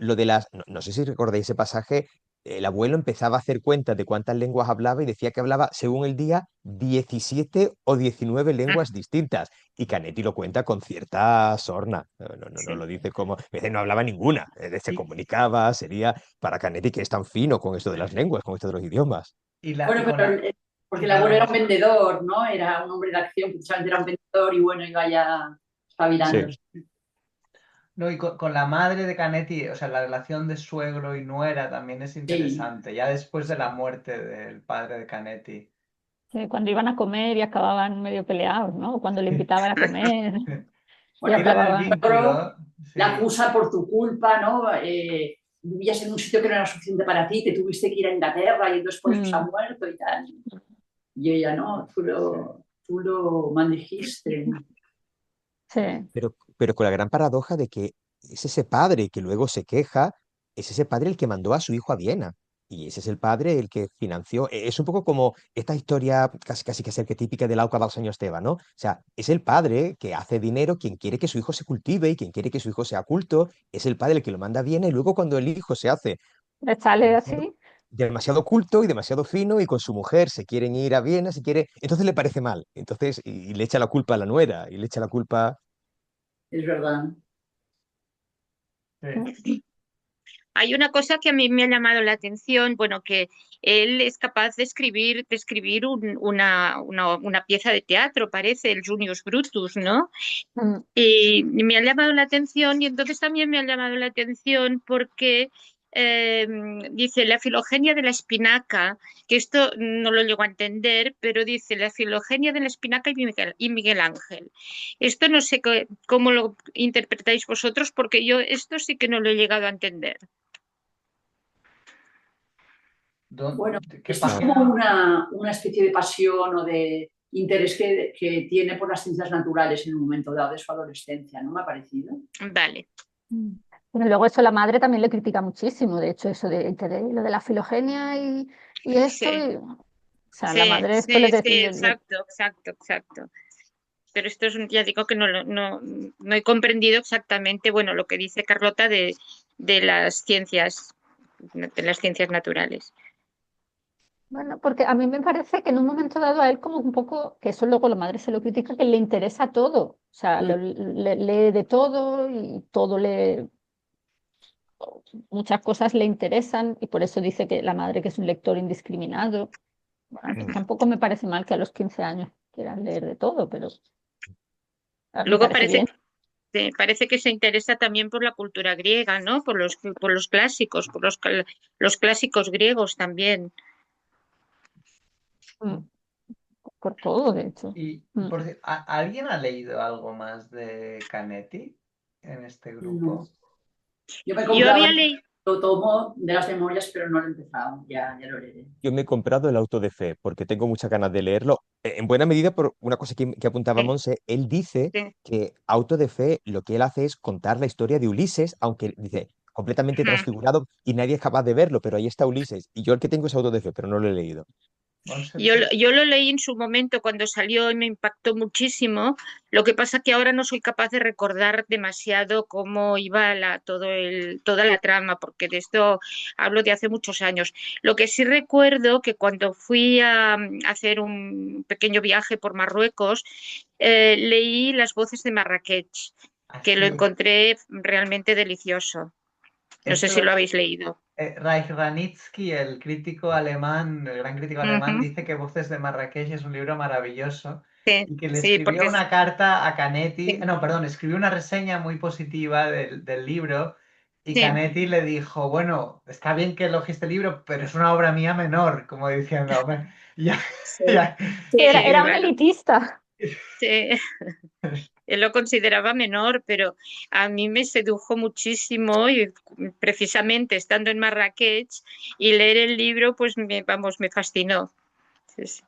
lo de las, no sé si recordáis ese pasaje, el abuelo empezaba a hacer cuentas de cuántas lenguas hablaba y decía que hablaba, según el día, 17 o 19 lenguas distintas. Y Canetti lo cuenta con cierta sorna, no Sí. lo dice como, dice, no hablaba ninguna, se Sí. comunicaba, sería para Canetti que es tan fino con esto de las lenguas, con esto de los idiomas. Y, la, Bueno, y con pero la... porque el abuelo Perdón, era un vendedor, ¿no? Era un hombre de acción, precisamente era un vendedor y bueno, iba ya Sí. espabilándose. no, y con la madre de Canetti, o sea, la relación de suegro y nuera también es Sí. interesante, ya después de la muerte del padre de Canetti. Cuando iban a comer y acababan medio peleados, ¿no? Cuando le invitaban a comer y Bueno, Tienen el acababan. pero vínculo, la sí, acusa por tu culpa, ¿no? Vivías en un sitio que no era suficiente para ti, te tuviste que ir a Inglaterra y entonces por eso se ha Mm, muerto y tal. Y ella, no, sí. tú lo maldijiste. sí. Pero con la gran paradoja de que es ese padre que luego se queja, es ese padre el que mandó a su hijo a Viena. Y ese es el padre el que financió. Es un poco como esta historia casi que es arquetípica del Auca Balsaño Esteban, ¿no? O sea, es el padre que hace dinero, quien quiere que su hijo se cultive y quien quiere que su hijo sea culto, es el padre el que lo manda a Viena y luego cuando el hijo se hace ¿Le sale demasiado, así? demasiado culto y demasiado fino y con su mujer se quieren ir a Viena, entonces le parece mal. Entonces, y le echa la culpa a la nuera y le echa la culpa. Es verdad. Sí. Mm, Hay una cosa que a mí me ha llamado la atención, bueno, que él es capaz de escribir una pieza de teatro, parece, el Junius Brutus, ¿no? mm, Y me ha llamado la atención y entonces también me ha llamado la atención porque dice la filogenia de la espinaca, que esto no lo llego a entender, pero dice la filogenia de la espinaca y Miguel Ángel. Esto no sé cómo lo interpretáis vosotros, porque yo esto sí que no lo he llegado a entender. Bueno, ¿Qué esto es Claro. como página? una especie de pasión o de interés que tiene por las ciencias naturales en un momento dado de su adolescencia, ¿no me ha parecido? Vale. Pero luego eso la madre también le critica muchísimo, de hecho, eso de lo de la filogenia y esto. Sí, O sea, la sí, madre esto sí, sí, exacto, exacto, exacto. Pero esto es ya digo que no he comprendido exactamente, bueno, lo que dice Carlota de las ciencias naturales. Bueno, porque a mí me parece que en un momento dado a él como un poco, que eso luego la madre se lo critica, que le interesa todo. O sea, Mm. lee de todo y todo le, muchas cosas le interesan y por eso dice que la madre que es un lector indiscriminado. Bueno, a mí Mm. tampoco me parece mal que a los 15 años quieran leer de todo, pero me Luego parece bien. parece que se interesa también por la cultura griega, ¿no? Por los clásicos, los clásicos griegos también. Mm, por todo, de hecho. Y, Mm. ¿alguien ha leído algo más de Canetti en este No. grupo? Yo me he Yo comprado había el leído, tomo de las memorias, pero no lo he empezado, ya lo leeré. Yo me he comprado el Auto de Fe porque tengo muchas ganas de leerlo. En buena medida por una cosa que apuntaba Monse, él dice sí. que Auto de Fe lo que él hace es contar la historia de Ulises, aunque dice completamente transfigurado y nadie es capaz de verlo, pero ahí está Ulises. Y yo el que tengo es Auto de Fe, pero no lo he leído. Monse, Yo lo leí en su momento cuando salió y me impactó muchísimo. Lo que pasa que ahora no soy capaz de recordar demasiado cómo iba toda la trama, porque de esto hablo de hace muchos años. Lo que sí recuerdo que cuando fui a hacer un pequeño viaje por Marruecos, leí Las voces de Marrakech, que lo así, encontré realmente delicioso. No sé si lo esto, habéis leído. Reich Ranitzky, el crítico alemán, el gran crítico alemán, Ujú. dice que Voces de Marrakech es un libro maravilloso Sí, y que le sí, escribió porque una carta a Canetti, sí, no, perdón, escribió una reseña muy positiva del libro y sí. Canetti le dijo, bueno, está bien que elogies el libro, pero es una obra mía menor, como diciendo, "Hombre, ya, Sí, ya, sí, Era un claro. elitista. Sí, él lo consideraba menor, pero a mí me sedujo muchísimo y precisamente estando en Marrakech y leer el libro, pues me fascinó. Sí, sí.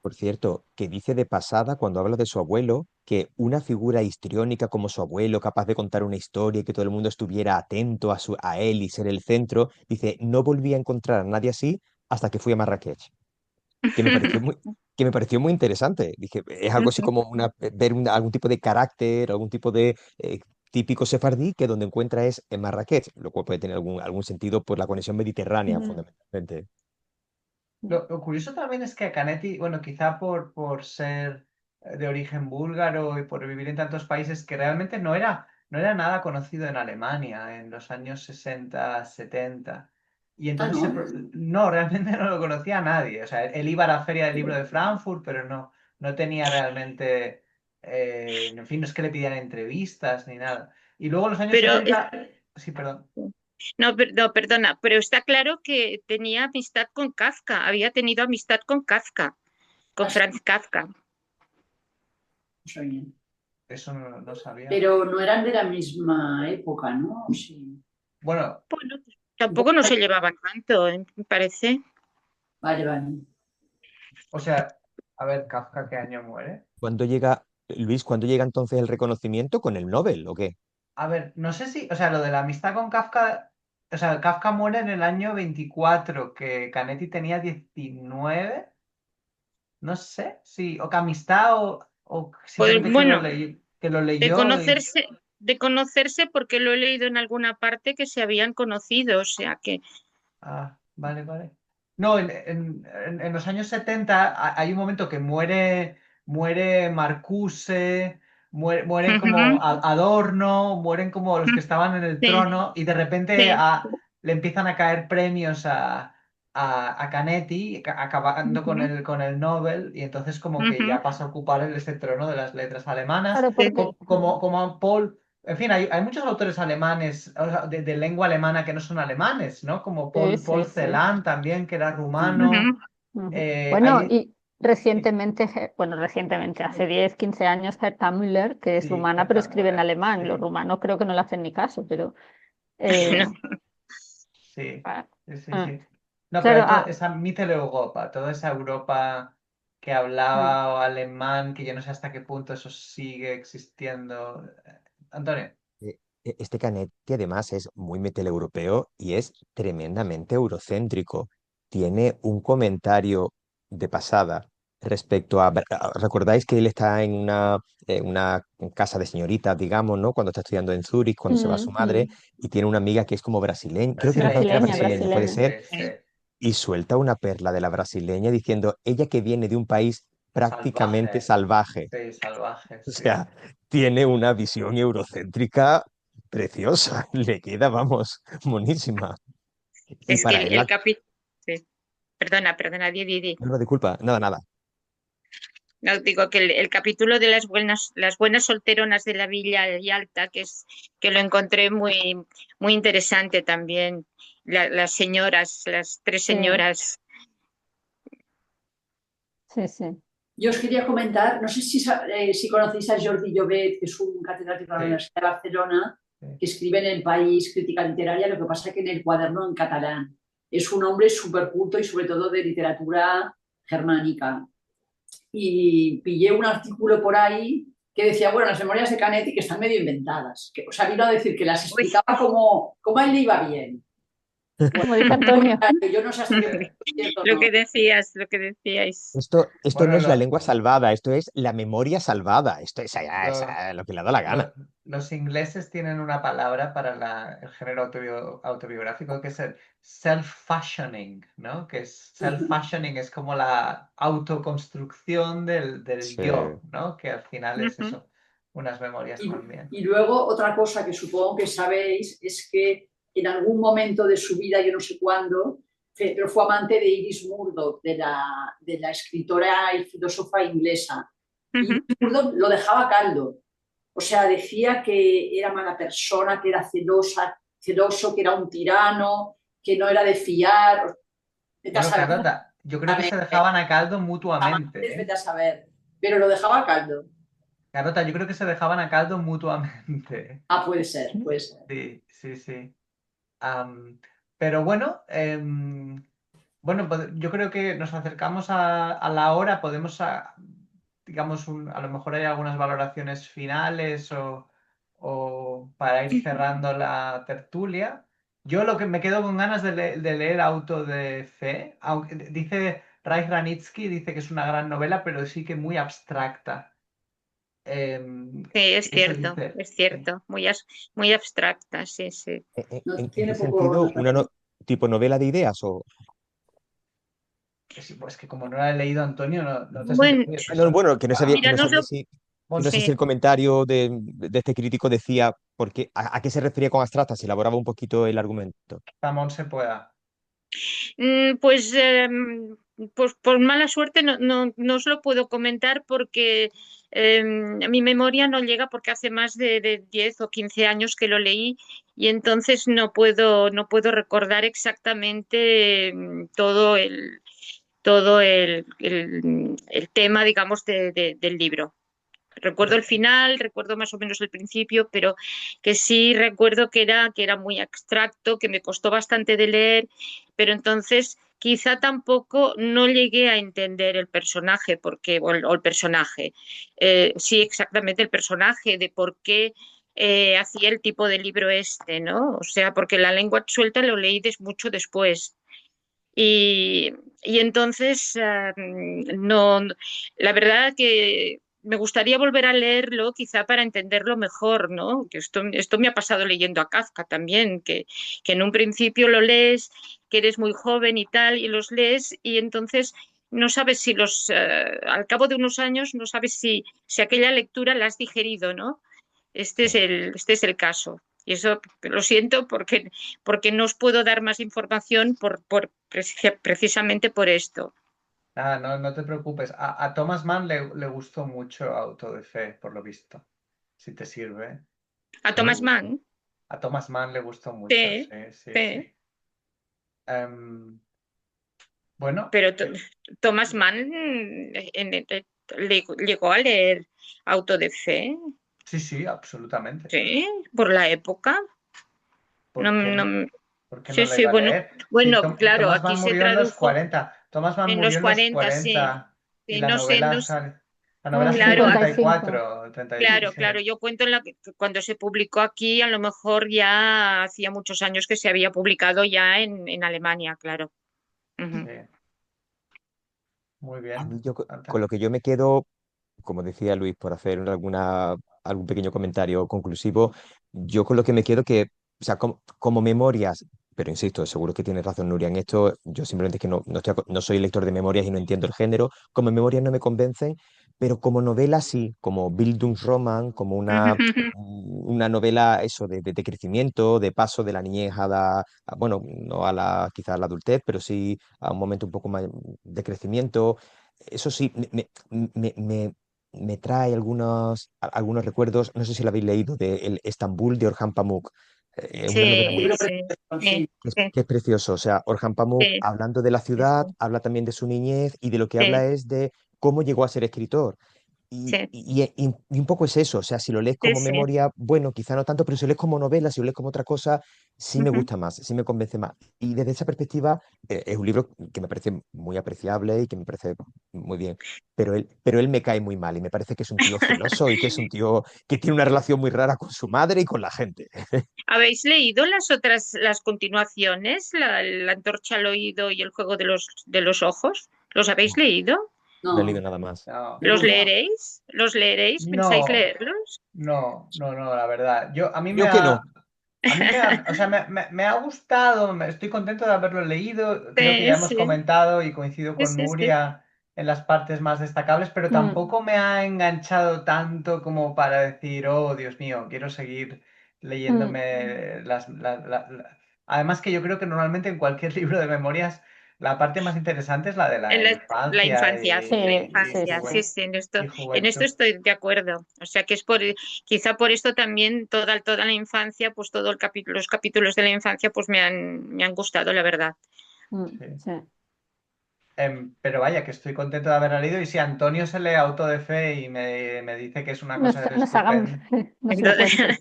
Por cierto, que dice de pasada cuando habla de su abuelo que una figura histriónica como su abuelo, capaz de contar una historia y que todo el mundo estuviera atento a él y ser el centro, dice, no volví a encontrar a nadie así hasta que fui a Marrakech. Que me pareció muy, que me pareció muy interesante. Dije, es algo así como ver algún tipo de carácter, algún tipo de típico sefardí que donde encuentra es en Marrakech, lo cual puede tener algún sentido por la conexión mediterránea, Mm. fundamentalmente. Lo curioso también es que Canetti, bueno, quizá por ser de origen búlgaro y por vivir en tantos países, que realmente no era nada conocido en Alemania en los años 60 70. Y Ah, entonces, ¿no? no, realmente no lo conocía a nadie. O sea, él iba a la Feria del Libro de Frankfurt, pero no tenía realmente, en fin, no es que le pidieran entrevistas ni nada. Y luego en los años Pero 70, sí, perdón. no, perdona, pero está claro que tenía amistad con Kafka, había tenido amistad con Kafka, con Ah, sí, Franz Kafka. no sabía. Eso no sabía. Pero no eran de la misma época, ¿no? Sí. Bueno, Bueno, tampoco no se llevaban tanto, me parece. Vale, vale. o sea, a ver, Kafka, ¿qué año muere? ¿Cuándo llega, Luis, cuándo llega entonces el reconocimiento con el Nobel o qué? A ver, no sé si, o sea, lo de la amistad con Kafka, o sea, Kafka muere en el año 24, que Canetti tenía 19, no sé, sí, o que amistad o Pues simplemente bueno, que lo de leyó y... conocerse, de conocerse porque lo he leído en alguna parte que se habían conocido, o sea que Ah, vale, vale. No, en los años 70 hay un momento que muere Marcuse, mueren como ujú, Adorno, mueren como los que estaban en el sí, trono y de repente sí, le empiezan a caer premios a Canetti, acabando con ujú, el Nobel, y entonces como que ujú, ya pasa a ocupar ese trono de las letras alemanas, Claro, sí, porque como a Paul. En fin, hay muchos autores alemanes, o sea, de lengua alemana que no son alemanes, ¿no? Como Sí, Paul sí, sí. Celan también, que era rumano. Ujú. Ujú. Eh, Bueno, hay, y recientemente, hace 10, 15 años, Herta Müller, que es sí, rumana, pero Herta escribe en Müller, alemán. Los sí, rumanos creo que no le hacen ni caso, pero eh, sí, ah, ah. sí. No, pero Claro, hay toda esa Mitteleuropa, toda esa Europa que mm, hablaba alemán, que yo no sé hasta qué punto eso sigue existiendo. Antonio. Este Canetti además es muy europeo y es tremendamente eurocéntrico. Tiene un comentario de pasada respecto ¿recordáis que él está en una casa de señoritas, digamos, ¿no? Cuando está estudiando en Zúrich, cuando se va su madre, mm. y tiene una amiga que es como brasileña, creo que era Brasileña, Brasileña, sí, brasileña, puede brasileña. sí, ser, sí. y suelta una perla de la brasileña diciendo, ella que viene de un país prácticamente Salvaje, salvaje. sí, salvaje, O sí. sea, tiene una visión eurocéntrica preciosa. Le queda, vamos, monísima. Y Es que Sí. para él, el capítulo... Perdona, di. no, disculpa, nada, nada. No, digo que el capítulo de las buenas solteronas de la Villa Yalta, que lo encontré muy interesante también. Las señoras, las tres Sí, señoras. sí, sí. Yo os quería comentar, no sé si conocéis a Jordi Llobet, que es un catedrático de la Sí, Universidad de Barcelona, sí. que escribe en El País crítica literaria, lo que pasa que en el cuaderno en catalán. Es un hombre súper culto y sobre todo de literatura germánica. Y pillé un artículo por ahí que decía, bueno, las memorias de Canetti que están medio inventadas, que, o sea, vino a decir que las Uy, explicaba como a él le iba bien. Bueno, Como dice Antonio. yo no sé hasta qué punto es cierto o no. lo que decíais. Esto no Bueno, es la lengua salvada, esto es la memoria salvada. Esto es lo- lo que le da la gana. los ingleses tienen una palabra para el género autobiográfico que es el self-fashioning, ¿no? Que es self-fashioning es como la autoconstrucción del Sí. yo, ¿no? Que al final es Ujú. eso, unas memorias Y, también. y luego otra cosa que supongo que sabéis es que en algún momento de su vida, yo no sé cuándo, pero fue amante de Iris Murdoch, de la escritora y filósofa inglesa. Y Ujú. Murdoch lo dejaba caldo. O sea, decía que era mala persona, que era celoso, que era un tirano, que no era de fiar. Vete a Bueno, saber, Carlota, yo creo que se dejaban a caldo mutuamente, ¿eh? vete a saber. Pero lo dejaba caldo. Carlota, yo creo que se dejaban a caldo mutuamente. Ah, puede ser, puede ser. Sí, sí, sí. Pero bueno, bueno, yo creo que nos acercamos a la hora, podemos, digamos, a lo mejor hay algunas valoraciones finales o para ir cerrando la tertulia. Yo lo que me quedo con ganas de leer Auto de Fe, aunque dice Reich Ranitzky, dice que es una gran novela, pero sí que muy abstracta. Sí, Eso dice. es cierto, muy abstracta, sí, sí. No, En qué tiene poco. sentido? ¿Tipo novela de ideas o...? Sí, pues que como no la he leído, Antonio, no te sé Bueno, decir No, eso. bueno, que mira, no sabía si, que no sé si sí. el comentario de este crítico decía porque, a qué se refería con abstracta, si elaboraba un poquito el argumento. Ramón se pueda. Pues, pues por mala suerte no os lo puedo comentar porque mi memoria no llega porque hace más de 10 o 15 años que lo leí y entonces no puedo recordar exactamente el tema, digamos, del libro. Recuerdo el final, recuerdo más o menos el principio, pero que sí recuerdo que era muy abstracto, que me costó bastante de leer, pero entonces quizá tampoco no llegué a entender el personaje, o el personaje, sí, exactamente el personaje, de por qué hacía el tipo de libro este, ¿no? O sea, porque La lengua suelta lo leí mucho después. Y, y entonces, no, la verdad que me gustaría volver a leerlo, quizá para entenderlo mejor, ¿no? Que esto me ha pasado leyendo a Kafka también, que en un principio lo lees, que eres muy joven y tal, y los lees, y entonces no sabes si al cabo de unos años, no sabes si aquella lectura la has digerido, ¿no? Sí. Este es el caso. Y eso lo siento porque no os puedo dar más información precisamente por esto. Nada, no te preocupes. A Thomas Mann le gustó mucho Auto de Fe, por lo visto. Si te sirve. A Thomas Mann. A Thomas Mann le gustó mucho, Sí, sí, sí, sí. sí. Em, bueno, Pero Thomas Mann llegó a leer Auto de Fe, sí, sí, absolutamente. sí, por la época. No, ¿Por qué no? no, ¿Por qué no sí, la sí, iba a bueno, leer? Sí, bueno, claro, Thomas aquí Mann se murió en los tradujo 40. Thomas Mann en murió los en los 40, sí. 40 y Sí, la no sé, novela no, sale, la novela En sale en claro, 55. 34, 36, claro, sí, claro. Yo cuento cuando se publicó aquí, a lo mejor ya hacía muchos años que se había publicado ya en Alemania, claro. Ujú. sí. Muy A bien. mí con lo que yo me quedo, como decía Luis, por hacer algún pequeño comentario conclusivo, yo con lo que me quedo que, o sea, como memorias, pero insisto, seguro que tienes razón Nuria en esto, yo simplemente es que no soy lector de memorias y no entiendo el género, como memorias no me convencen, pero como novela sí, como Bildungsroman, como una novela eso de crecimiento, de paso de la niñez bueno, no a quizás a la adultez, pero sí a un momento un poco más de crecimiento. Eso sí, me trae algunos recuerdos, no sé si lo habéis leído, de El Estambul de Orhan Pamuk. Es una novela Sí, Libro sí, precioso, sí, sí. sí, que es precioso. O sea, Orhan Pamuk, sí, hablando de la sí, ciudad, habla también de su niñez y de lo que sí, habla es de cómo llegó a ser escritor. Y, sí, y- y un poco es eso, o sea, si lo lees sí, como sí. memoria, bueno, quizá no tanto, pero si lo lees como novela, si lo lees como otra cosa, sí me Ujú. gusta más, sí me convence más. Y desde esa perspectiva, es un libro que me parece muy apreciable y que me parece muy bien, pero él me cae muy mal y me parece que es un tío celoso y que es un tío que tiene una relación muy rara con su madre y con la gente. ¿Habéis leído las continuaciones, la antorcha al oído y el juego de los ojos? ¿Los habéis No, leído? no he leído No, nada más. No, ¿Los ninguno. leeréis? ¿Los leeréis? ¿Pensáis no, leerlos? no, la verdad. A mí me Creo que no. o sea, me ha gustado, estoy contento de haberlo leído. Creo que Sí, ya hemos sí, comentado y coincido sí, con sí, sí. Nuria en las partes más destacables, pero Mm, tampoco me ha enganchado tanto como para decir, oh, Dios mío, quiero seguir mm. leyéndome Además que yo creo que normalmente en cualquier libro de memorias la parte más interesante es la de En la la infancia infancia, la Sí, sí, infancia, sí, sí. sí, y en esto juventud. estoy de acuerdo. O sea que quizá por esto también toda la infancia, pues todo los capítulos de la infancia, pues me han gustado, la verdad. Mm, Sí. sí. Pero vaya, que estoy contento de haberla leído y si Antonio se lee Auto de Fe y me dice que es una cosa Nos hagamos, estupenda. nos lo Entonces, cuente.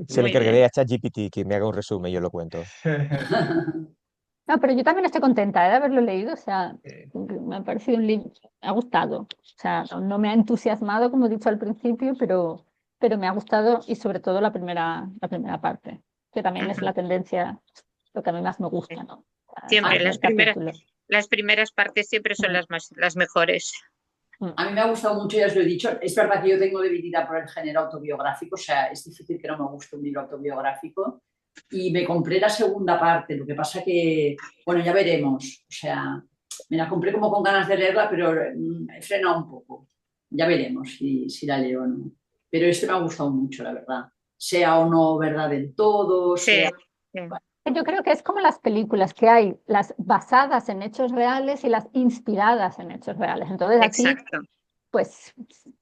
Se lo muy encargaré bien. a ChatGPT que me haga un resumen y yo lo cuento. No, pero yo también estoy contenta de haberlo leído, o sea, Sí. me ha parecido un libro, me ha gustado. O sea, no me ha entusiasmado, como he dicho al principio, pero me ha gustado y sobre todo la primera parte, que también es Ujú. la tendencia, lo que a mí más me gusta, ¿no? O sea, ese Siempre A, primer capítulo. las primeras partes siempre son Mm, las mejores. mm, a mí me ha gustado mucho, ya os lo he dicho. Es verdad que yo tengo debilidad por el género autobiográfico, o sea, es difícil que no me guste un libro autobiográfico. Y me compré la segunda parte, lo que pasa que, bueno, ya veremos. O sea, me la compré como con ganas de leerla, pero he frenado un poco. Ya veremos si la leo o no. Pero este me ha gustado mucho, la verdad. Sea o no verdad del todo, sea... Sí, sí, Yo creo que es como las películas, que hay las basadas en hechos reales y las inspiradas en hechos reales. Entonces aquí, exacto. pues,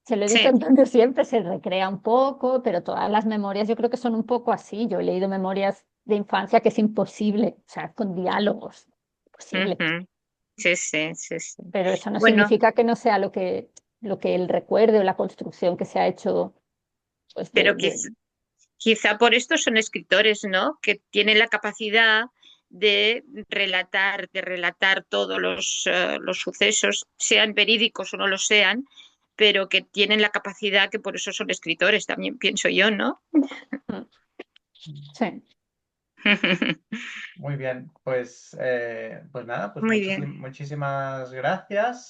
se lo he dicho a Sí, Antonio siempre, se recrea un poco, pero todas las memorias yo creo que son un poco así. Yo he leído memorias de infancia que es imposible, o sea, con diálogos, imposible. ujú. Sí, sí, sí, sí. Pero eso no Bueno, significa que no sea lo que él recuerde o la construcción que se ha hecho, pues, pero quizá por esto son escritores, ¿no? Que tienen la capacidad de relatar todos los sucesos, sean verídicos o no lo sean, pero que tienen la capacidad que por eso son escritores, también pienso yo, ¿no? Sí. Muy bien, pues nada, pues Muy bien. muchísimas gracias.